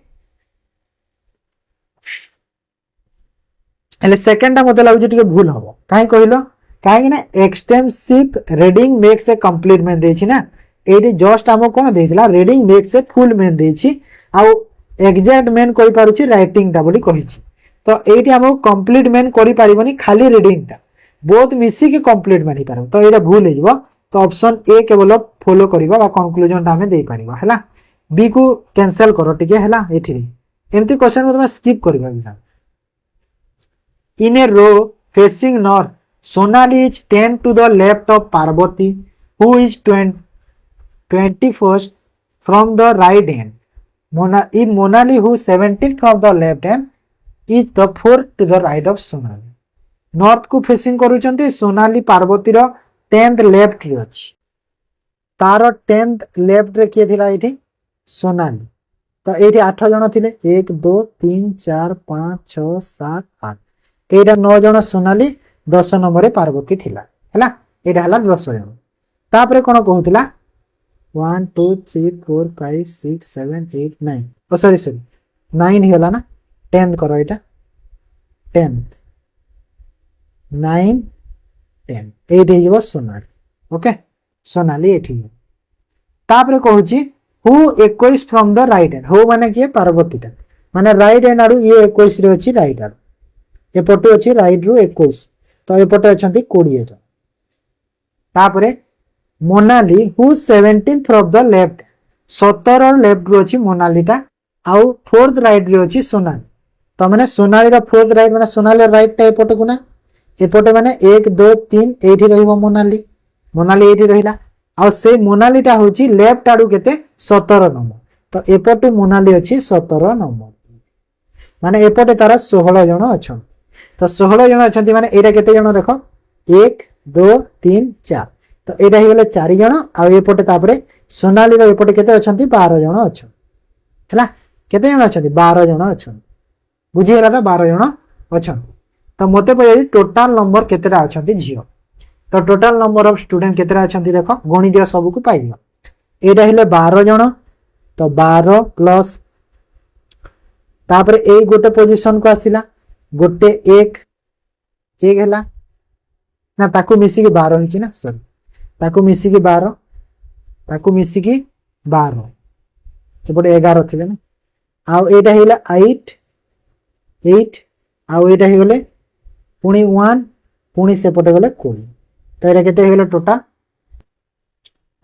Speaker 1: हेले सेकंड टा मते लागुच टिके भूल हबो काहे कहिलो काहे ना extensive reading makes a complete man देछि ना एटी जस्ट हम कोन देथिला reading makes a full man देछि आ एग्जैक्ट मैन करि पारुछि राइटिंग टा बोली कहिछि। तो एटी हम कंप्लीट मैन करि पारिबनी खाली रीडिंग टा बोथ मिसी के कंप्लीट मैन ही पारब। तो एटा भूल हे जिवो। तो ऑप्शन ए केवल फॉलो करबा बा कंक्लूजन टा हमें दे पारिबा हैला। बी को कैंसिल करो टिके हैला। एठी एमती क्वेश्चन को तुम स्किप करबा exam. In a row facing north, Sonali is 10 to the left of Parvati, who is 21st from the right hand. If Monali, who is 17 from the left hand, is the 4th to the right of Sonali. North को facing करूचंती Sonali Parvati रो 10th left रे अछि। तारो 10th left रे किए थिला एठी सोनाली। तो एठी 8 जण थिले 1 2 3 4 5 6 7 8 एटा 9 जण सोनाली 10 नंबर पार्वती थिला हैला। एटा हला 10 जण। तापरे कोन कहउतिला 1 2 3 4 5 6 7 8 9 ओ सॉरी 9 हिला ना 10th करो एटा 10th 9 10 8 हिजबो सोनाली। ओके सोनाली एठी। तापरे कहउची who 21 from the right hand. Who माने के पार्वती ता माने राइट हैंड आडू ये 21 रे अछि राइट आडू एपटे अच्छी राइट रु 21 तो एपटे अच्छा 20 जन। तापरे Monali who 17 from the left 17 left रु अच्छी मोनाली टा आउ 4th राइट रे अच्छी सोनाली। तो माने सोनाली रा 4th राइट माने सोनाली राइट टा एपटे को ना एपटे माने 1 2 3 एठी रहिबो मोनाली। मोनाली एठी रहिला आउ से मोनाली टा होची लेफ्ट आडू केते 17 नंबर। तो एपटे मोनाली अच्छी 17 नंबर माने एपटे तारा 16 जन अच्छा। तो 16 जन अच्छा माने एटा केते जन देखो 1 2 3 4 तो एटा ही गले 4 जन आ एपटे तापरे सोनाली रो एपटे केते अच्छा 12 जन अच्छा हैला। केते जन अच्छा 12 जन अच्छा बुझी गेला। तो 12 जन अच्छा। तो मते पय टोटल नंबर केतेरा अच्छा झियो। तो टोटल नंबर ऑफ स्टूडेंट केतेरा अच्छा देखो गणि दियो सब को पाइबो। एटा हिले 12 जन तो 12 प्लस तापरे ए गोटे पोजीशन को आसिला गोटे एक हैला ना ताकू मिसी की 12 हिची ना सॉरी ताकू मिसी की 12 सेपटे 11 थिले ना आउ एटा हिला 8 आउ एटा हि गले पुणी 1 पुणी सेपटे गले 20। तो एटा केते हिगले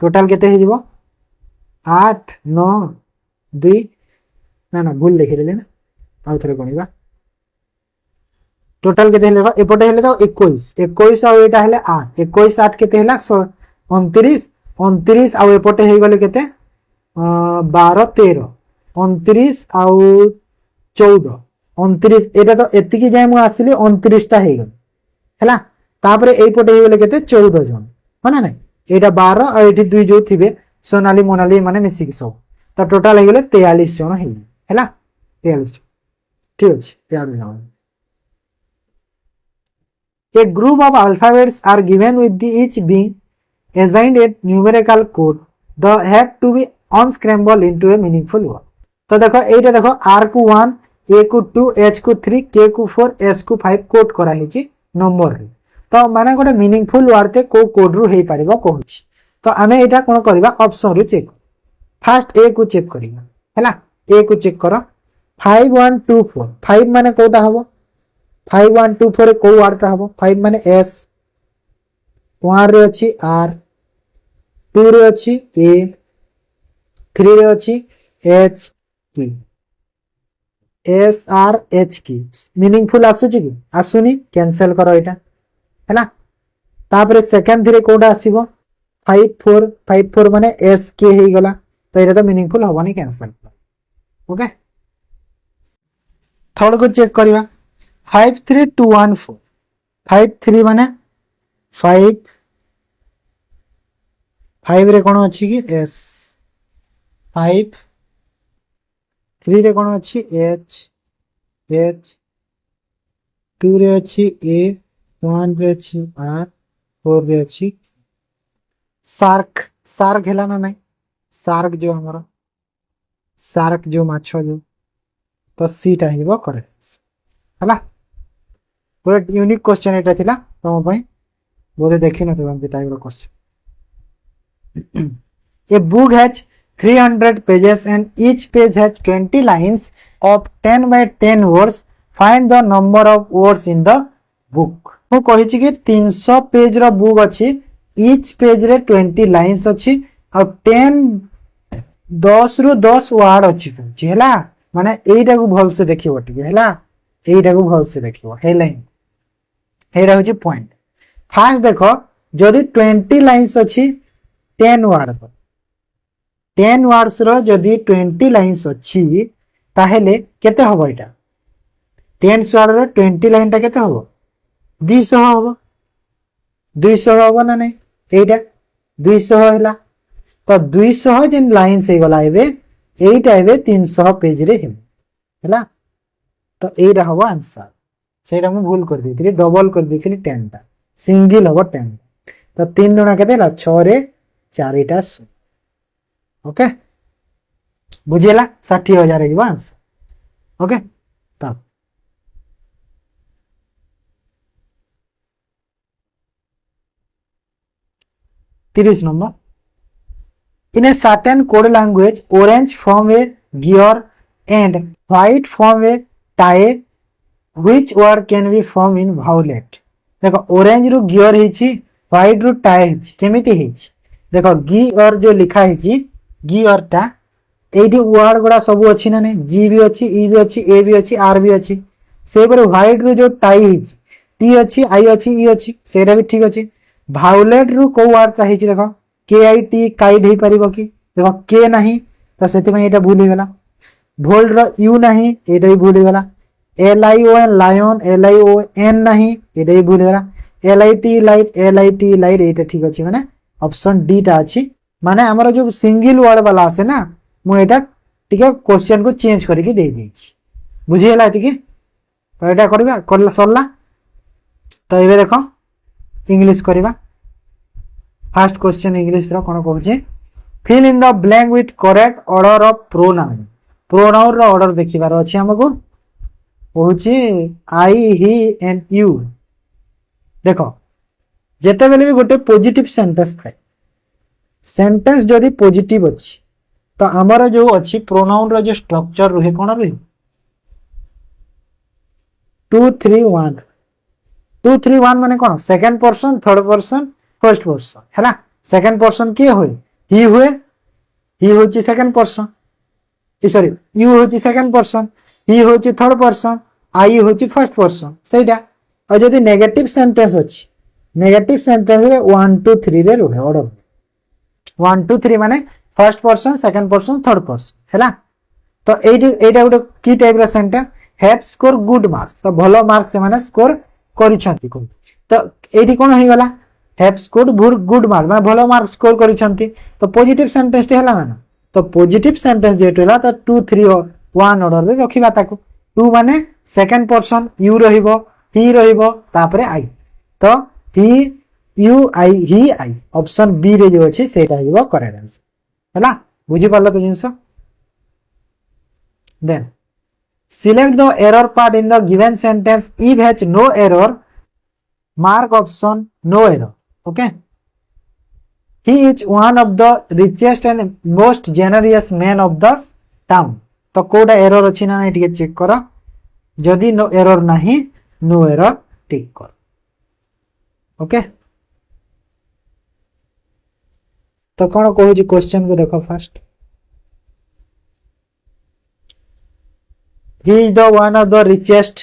Speaker 1: टोटल केते हि जिवो 8 9 2 ना भूल लिखि देले ना आउ थरे गणिबा। टोटल केते हेले देखो एपटे हेले तो 21 आ एटा हेले 8 21 8 केते हेला 29 29 आ एपटे हे गले केते 12 13 29 आ 14 29 एटा तो एतिकी जाय मु आसिली 29 टा हे गल हैला। तापरे एई पटे हे गले केते 14 जन हो ना नहीं एटा 12 आ एठी 2 जो थिबे सोनाली मोनाली माने मिसी की सब। तो टोटल हे गले 43 जन हे हैला 43 ठीक अछि 43 जन। A group of alphabets are given with the each being assigned a numerical code. The have to be unscrambled into a meaningful word. तो देखो एटा देखो R को 1 A को 2 H को 3 K को 4 S को 5 कोड करा हिची नंबर रे। तो माने गोटे मीनिंगफुल वर्ड ते को कोड रु हे परिबो कहूची। तो आमे एटा कोन करबा ऑप्शन रु चेक फर्स्ट A को चेक करिबा हैला। A को चेक करो 5 1 2 4 5 माने कोटा हबो 5 1 2 4 को वर्ड का हबो 5 माने S 1 रे अछि R 2 रे अछि A 3 रे अछि H K S R H K meaningful आसुची कि आसुनी कैंसिल करो एटा हैला। तापरे सेकंड थ्री कोडा आसीबो 5 4 माने S K हे गला। तो एटा तो मीनिंगफुल हबनी कैंसिल ओके। थर्ड को चेक करिवा 5 3 2 1 4 5 3 माने 5 5 रे कोन अछि कि S 5 3 रे कोन अछि H टू रे अच्छी ए, वन रे अच्छी आर, फोर रे अच्छी सार्क। सार्क है ना नहीं, सार्क जो हमारा सार्क जो माछ जो, तो सीटा हो करेक्ट है। पूरा यूनिक क्वेश्चन एटा थिला तुम पई, बोधे देखि न तुम टाइप रो question. A book has 300 pages and each page has 20 lines of 10 by 10 words. Find the number of words in the book. ମୁଁ କହିଛି କି 300 पेज ର बुक अछि, each पेज रे 20 लाइंस अछि और 10 10 रु 10 वर्ड अछि ହେଲା। माने एइटा को भल से देखिबो टिके हैला, एइटा को भल से देखिबो हेडलाइन, एइटा होछि पॉइंट। फास्ट देखो जदि 20 लाइंस अछि 10 वर्ड पर, 10 वर्ड्स रो जदि 20 लाइंस अछि ताहेले केते हबो एटा, 10 वर्ड रो 20 लाइन ता केते हबो 200 हबो, 200 हबो ना नै, एइटा 200 हैला। तो 200 जेन लाइंस हे गला एबे, एइटा एबे 300 पेज रे हेबो हैला। तो एइटा हबो आंसर, सेटा मु भूल कर देथिली, डबल कर देथिली 10 टा, सिंगल हबो 10। तो 3 दुना केते ला 6 रे 4 टा। ओके बुझेला 60,000 है आंसर। ओके तब 30 number. In a certain code language, orange form a gear and white form a tie. Which word can be formed in violet? देखो orange रू गियर हेची, white रू tie हेची, केमिति हेची देखो गियर जो लिखा हेची, गियर टा एठी वर्ड गुडा सब अछि ना नै, जी भी अछि, ई भी अछि, ए भी अछि, आर भी अछि। से पर व्हाइट रू जो टाई हेची, टी अछि, आई अछि, ई अछि, सेरा भी ठीक अछि। वायोलेट रू को वर्ड टा हेची देखो के आई टी काइट हे परिबो कि, देखो के नाही तो सेति में एटा भूल गेला। भोल्ड रो यू नाही, एटा भी भूल गेला। L I O N lion, L I O N नाही, एटा भी भूल गेला। L I T light, L I T light, एटा ठीक अछि, माने ऑप्शन डी टा अछि। माने हमर जो सिंगल वर्ड वाला आसे ना, मु एटा टिके क्वेश्चन को चेंज करके दे देछि, बुझियला एतिके। तो एटा करबा करला सरला। तो एबे देखो इंग्लिश करबा। फर्स्ट क्वेश्चन इंग्लिश रो कोन कहूचे, fill in the blank with correct order of pronoun. Pronoun रो ऑर्डर देखिबार अछि हमको, कहूचे आई, ही एंड यू। देखो जेते बेले भी गोटे पॉजिटिव सेंटेंस थाए, सेंटेंस जदि पॉजिटिव अछि तो हमर जो अछि प्रोनाउन रो जो स्ट्रक्चर रहे कोन रहे 2 3 1। 2 3 1 माने कोन, second person, third person, first person हैला। सेकंड पर्सन के होय, ही हुए, ही होची सेकंड पर्सन, सॉरी यू होची सेकंड पर्सन, ही होची थर्ड पर्सन, आई होची फर्स्ट पर्सन सेटा। और जदि नेगेटिव सेंटेंस अछि, नेगेटिव सेंटेंस रे 1 2 3 रे रहे ऑर्डर, 1 2 3 माने first person, second person, third person हैला। तो एटा गोटे की टाइप रो sentence, have score good marks, तो भलो मार्क्स से माने स्कोर करिसंती को। तो एठी कोन हे गला, हैव स्कोर्ड गुड मार्क माने भलो मार्क स्कोर करिसंती, तो पॉजिटिव सेंटेंस हैला ना। तो पॉजिटिव सेंटेंस जेट हैला तो 2 3 1 ऑर्डर रे रखिबा ताको। 2 माने सेकंड पर्सन यू रहिबो, ही रहिबो, तापरे आई। तो he, you, I, he, I, option B रे जो अछि सेटा हिबो करेक्ट आंसर हैला। बुझि पारलो तो जिंस। Then select the error part in the given sentence. If has no error, mark option no error. Okay. He is one of the richest and most generous man of the town. तो कोडा error अछि ना नै टिके check करो, जदि no error नाही no error टिक कर। ओके तो कोन कहू जी क्वेश्चन को देखो first. He is the one of the richest,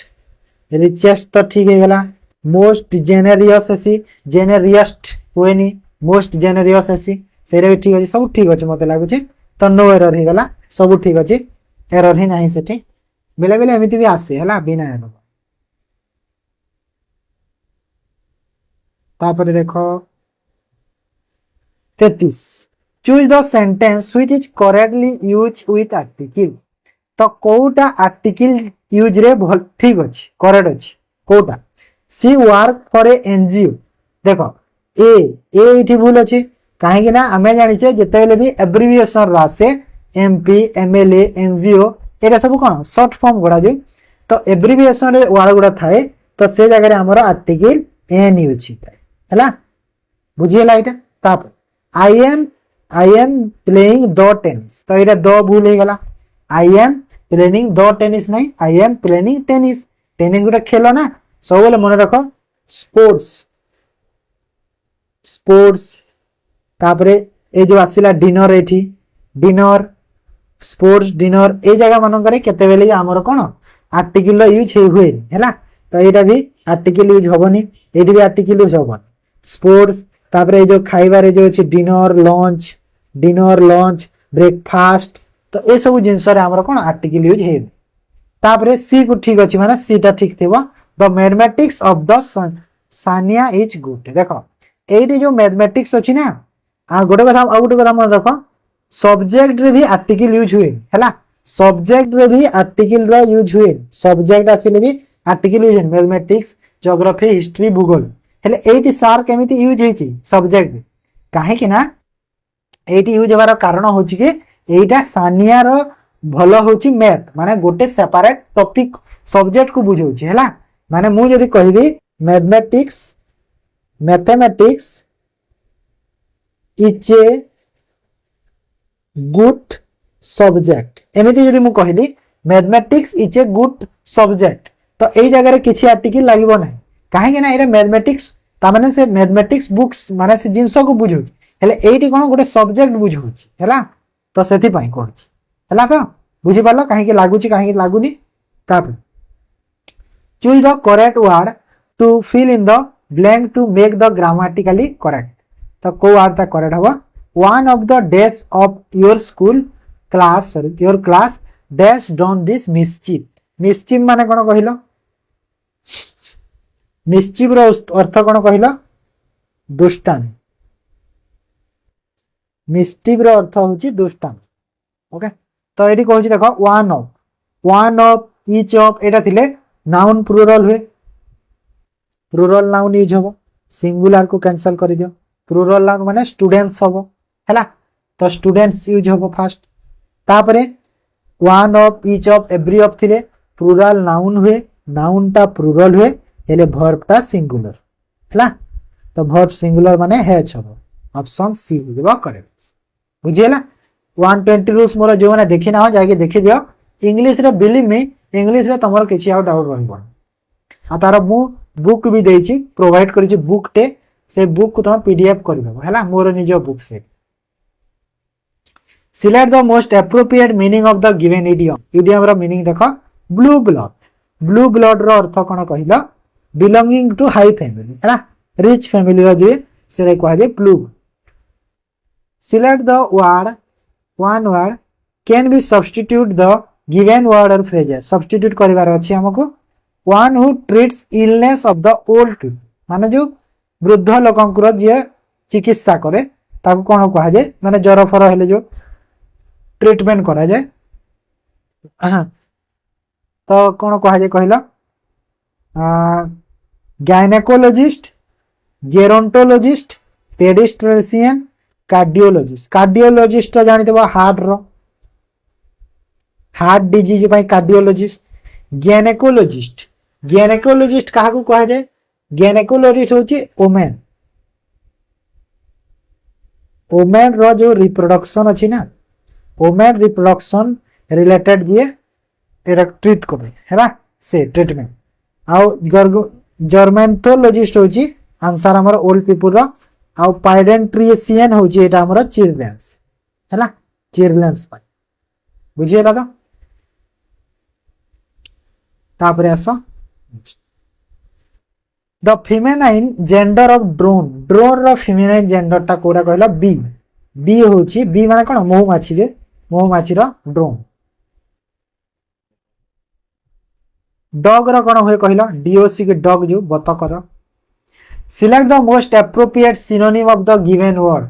Speaker 1: richest तो ठीक है गला। मोस्ट जेनेरियस अछि, जेनेरियस्ट होएनी, मोस्ट जेनेरियस अछि, सेरे भी ठीक अछि, सब ठीक अछि मते लागु छै। तो नो एरर हे गला, सब ठीक अछि, एरर ही नाही सेठी। बेले बेले एमिति भी आसे हला बिना एरर। तापर देखो 33, choose the sentence which is correctly used with article. तो कोउटा आर्टिकल यूज रे ठीक अछि, करेक्ट अछि, कोटा सी वर्क फॉर ए एनजीओ देख ए ये भूल अच्छी कहीं आम जाचे जिते भी एब्रिविएशन आसे एमपी एमएलए एनजीओ ये सब कौन सर्ट फॉर्म गुड़ा जो तो एब्रिविएशन वर्ड गुड़ा थाए तो से जगह आमर आर्टिकल एन यूज है बुझीगला यहाँ I am playing the tennis तो ये द भूल हो गला I am playing the tennis नहीं I am playing tennis tennis गोटे खेल ना सब मन रख स्पोर्ट्स स्पोर्ट्स तापरे ए जो आसिला डिनर एठी डिनर स्पोर्ट्स डिनर ए जगह मानक केते बेले आमर कौन आर्टिकल यूज हुए है तो यहाँ भी आर्टिकल यूज हेनी ये भी आर्टिकल यूज हेन स्पोर्ट्स तापरे जो खाइबारे जो अच्छी डिनर लंच ब्रेकफास्ट तो ये सब जिनस कौन आर्टिकल यूज है तापरे सी को ठीक अच्छी माने सी टा ठीक थी the mathematics of the Sania is good देख ये जो मैथमेटिक्स अच्छी ना गोटे कथा मन रख सब्जेक्ट रे भी आर्टिकल यूज हुए है सब्जेक्ट रे भी आर्टिकल रो यूज हुए सब्जेक्ट आसिले भी article use mathematics geography history भूगोल हेले एटी सार केमिति यूज होइछि सब्जेक्ट काहे कि ना एटी यूज होबार कारण होछि कि एटा सानिया रो भलो होछि मैथ माने गोटे सेपरेट टॉपिक सब्जेक्ट को बुझौछि हैला माने मु जदी कहबी mathematics is a good subject एमिति जदी मु कहली mathematics is a good subject तो एई जगह रे किछि आर्टिकल लागिबो नै काहे कि ना एरे मैथमेटिक्स ता माने से मैथमेटिक्स बुक्स माने से जिंस को बुझौछि हेले एटी कोन गोटे सब्जेक्ट बुझौछि हैला तो सेथि पई कहछि हैला तो बुझी पारलो काहे कि लागुछि काहे कि लागुनी तापर choose the correct word to fill in the blank to make the grammatically correct तो को वर्ड ता करेक्ट हबो one of the days of your school class your class dash done this mischief माने कोन कहिलो मिस्चिफ रो अर्थ कोन कहिलो दुष्टामी mischief रो अर्थ होची दुष्टामी okay तो ये कहूँ देख वन ऑफ इच ऑफ एटा थिले नाउन प्लुरल हुए प्लुरल नाउन यूज हम सिंगुलर को कैंसल कर दियो प्लुरल नाउन माने स्टूडेंट्स हम हैला तो स्टूडेंट्स यूज हम फास्ट तापरे one of each of every of थिले प्लुरल नाउन हुए नाउन टा प्लुरल हुए हेले वर्ब टा सिंगुलर हैला तो वर्ब सिंगुलर माने हैज हम ऑप्शन सी हो करेक्ट बुझियला 120 रूल्स मोर जो मैंने देखी ना हो जाके देखी दियो इंग्लिश रे बिलीव मी इंग्लिश रे तमरो किछि आउ डाउट रहबो आ तार मु बुक भी देछि प्रोवाइड करिछि बुक टे से बुक को तुम पीडीएफ कर देबो हैला मोर निजो बुक से select the most appropriate meaning of the given idiom रो मीनिंग देखो ब्लू ब्लड रो अर्थ कोन कहिला बिलोंगिंग टू हाई फैमिली हैला रिच फैमिली रो जे से कहै जे blue select the word one word can be substitute the given word or phrases substitute करिवार अछि हमको one who treats illness of the old people माने जो वृद्ध लोकंकर जे चिकित्सा करे ताको कोन कहा जाय माने जर फर हेले जो ट्रीटमेंट करा जाय तो कोन कहा जाय कहला गायनेकोलॉजिस्ट जेरोंटोलॉजिस्ट पेडिस्ट्रिशियन कार्डियोलॉजिस्ट जानी देबो हार्ट डिजीज पाई कार्डियोलॉजिस्ट गैनेकोलॉजिस्ट काहा को कहा जाय गैनेकोलॉजिस्ट होची ओमेन रो जो रिप्रोडक्शन अछि ना ओमेन रिप्रोडक्शन रिलेटेड जे एटा ट्रीट करे हैला से ट्रीटमेंट आउ जर्मेंटोलॉजिस्ट होची आंसर हमर ओल्ड पीपल रो आउ पाइडेंट्रिशियन होची एटा हमर चिल्ड्रंस हैला चिल्ड्रंस पाई बुझियला तो तापरे आसो the feminine gender of drone रो फेमिनाइन जेंडर टा कोडा कहला बी होची बी माने कोन महुमाछी रो ड्रोन डॉग रो कोन होय कहला डीओसी के डॉग जो बतक रो select the most appropriate synonym of the given word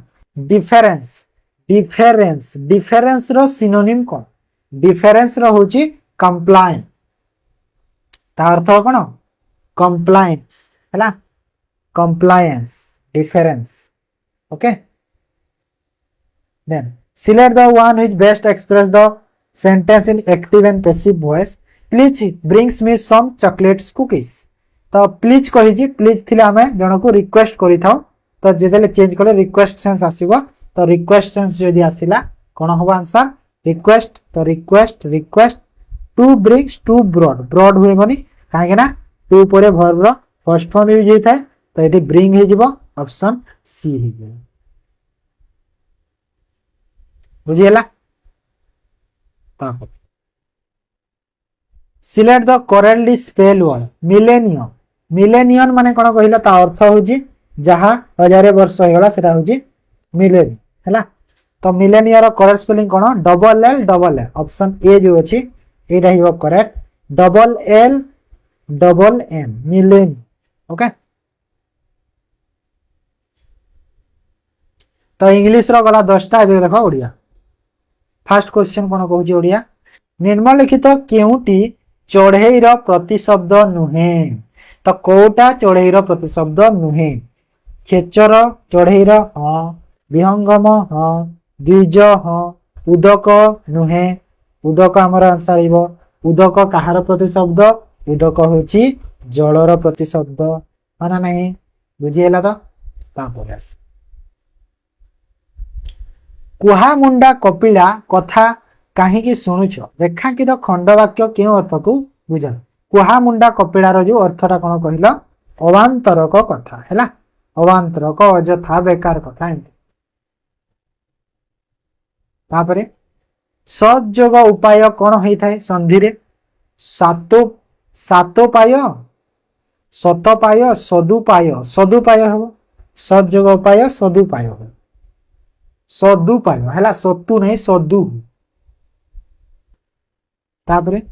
Speaker 1: difference रो सिनोनिम कोन डिफरेंस रो होची कंप्लायंस ता अर्थ कोन compliance हैला compliance difference okay then select the one which best express the sentence in active and passive voice please brings me some chocolates cookies तो please कही प्लीज थिले आमे जण को रिक्वेस्ट करि थाउ तो जेदेले चेंज कले रिक्वेस्ट सेंस आसीबो तो रिक्वेस्ट सेंस जदि आसीला कोन होबो आंसर रिक्वेस्ट तो request request to brings to brought brought हुए बनी काहे ना टू परे वर्ब रो फर्स्ट फॉर्म यूज होई थाए तो एटी ब्रिंग हे जिवो ऑप्शन सी हे जिवो बुझियला ताको select the correctly spell word millennium millennium माने कोन कहिला ता अर्थ होजी जहा हजार वर्ष होगला सेटा होजी मिलेनियम हैला तो मिलेनियम रो करेक्ट स्पेलिंग कोन डबल एल ऑप्शन ए जो अछि एटा हिबो correct double L double N मिलेन ओके तो इंग्लिश रो गला 10 टा एबे देखो ओडिया फर्स्ट क्वेश्चन कोन कहूची ओडिया निम्नलिखित केउटी चढ़ेईर प्रतिशब्द नुहे तो कोटा चढ़ेईर प्रतिशब्द नुहे खेचर चढ़ेईर हाँ विहंगम हाँ द्विज हाँ उदक नुहे उदक आमर आंसर आइबो उदक कहार प्रतिशब्द उदक होची जलर प्रतिशब्द माना नहीं बुझिएला तो तापर आस कुहा मुंडा कपिला कथा कहीं शुणुच रेखांकित खंड वाक्य क्यों अर्थ को बुझ कुहा मुंडा कपिलार जो अर्थटा कौन कहल अवांतरक कथा है अवांतरक अजथा बेकार कथा एमती तापरे सदयोग उपाय कौन होता है संधि रे सातोपाय शतपाय सदुपाय सदुपाय हम सदयोग उपाय सदुपाय हम सदुपाय है सतु नहीं सदु तापरे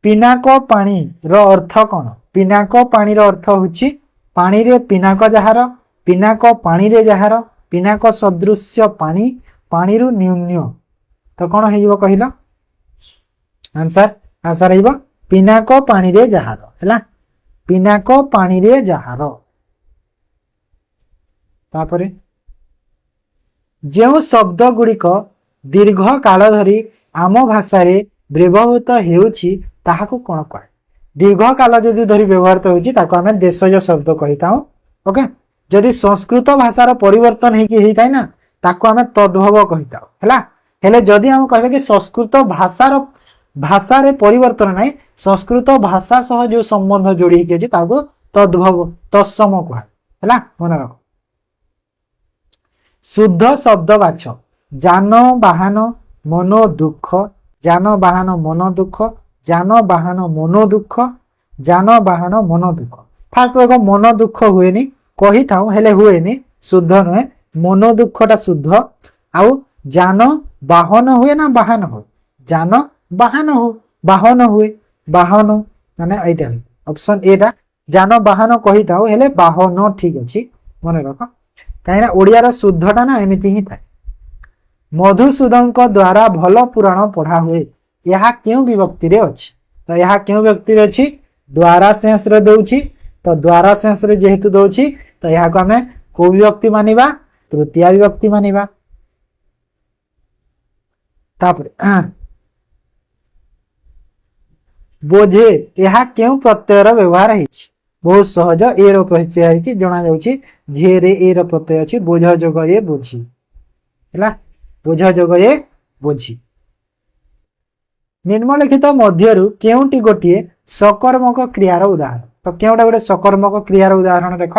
Speaker 1: पिनाक पानी रो अर्थ कौन पिनाक पानी रो अर्थ होची पानी रे पिनाक जहार पिनाक पानी रे जहार पिनाक सदृश्य पानी पानी रु न्यून्य तो कौन हो कहल आंसर आंसर हो पिनाक पानी रे जहार है पिनाक पानी रे जहार तापरे जो शब्द गुड़िक दीर्घ काल धरी आम भाषा रे व्यवहृत हेउछि ताहाकु कोन कहे दीर्घ काल जदि धरी व्यवहृत होउछि ताको आमे देशज शब्द कहिताउ ओके जदि संस्कृत भाषार परिवर्तन हेकि हेइताय ना ताको आमे तद्भव कहिताउ हैला हेले जदि हम कहबे कि संस्कृत भाषार भाषा रे परिवर्तन नै संस्कृत भाषा सह जो संबंध जोड़ी के अछि ताको तद्भव तत्सम कहा हैला मन रख शुद्ध शब्द बाछ जान वाहन मनो दुख जान वाहन मन दुख जान वाहन मनो दुख जान वाहन मन दुख फास्ट देखो मन दुख हुए नी कही था हेले हुए नी शुद्ध नुहे मन दुखटा शुद्ध आउ जान वाहन हुए ना वाहन हुए जान वाहन हो वाहन हुए वाहन माने एटा ऑप्शन एटा जान वाहन कही था हेले वाहन ठीक अछि मन रख काहेना ओडिया रो शुद्धटा ना एमिति ही थाए मधुसूदन द्वारा भल पुराण पढ़ा हुए यह क्यों विभक्ति रे अछि तो यह क्यों विभक्ति रे अछि द्वारा शेष रे दोछि तो द्वारा शेष रे जेहेतु दोछि तो यह को हमें को विभक्ति मानिबा तृतीय विभक्ति मानिबा तापर बोझे यह क्यों प्रत्ययर व्यवहार हेछि बहुत सहज ए रो प्रत्यय हेछि जणा जाउछि झे रे ए रो प्रत्यय अछि बोझ जोग ए बोझी हैला बोझ जोग ए बोझी निम्नलिखित मध्यरु केउटी गोटिए सकर्मक क्रियार उदाहरण तो केउटा गोटे सकर्मक क्रियार उदाहरण देख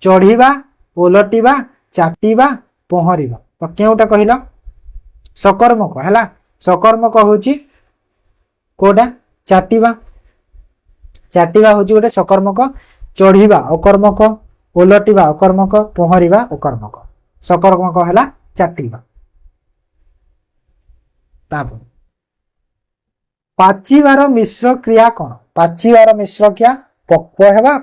Speaker 1: चढ़ीबा ओलटिबा चाटिबा पहरिबा तो केउटा कहिला सकर्मक हैला सकर्मक होची कोडा चाटिबा चाटिबा होची गोटे सकर्मक चढ़ीबा अकर्मक ओलटिबा अकर्मक पहरिबा अकर्मक सकर्मक हैला चाटिबा तापर पाचिबार मिश्र क्रिया कौन पाचिबार मिश्र क्रिया पक्व हेबा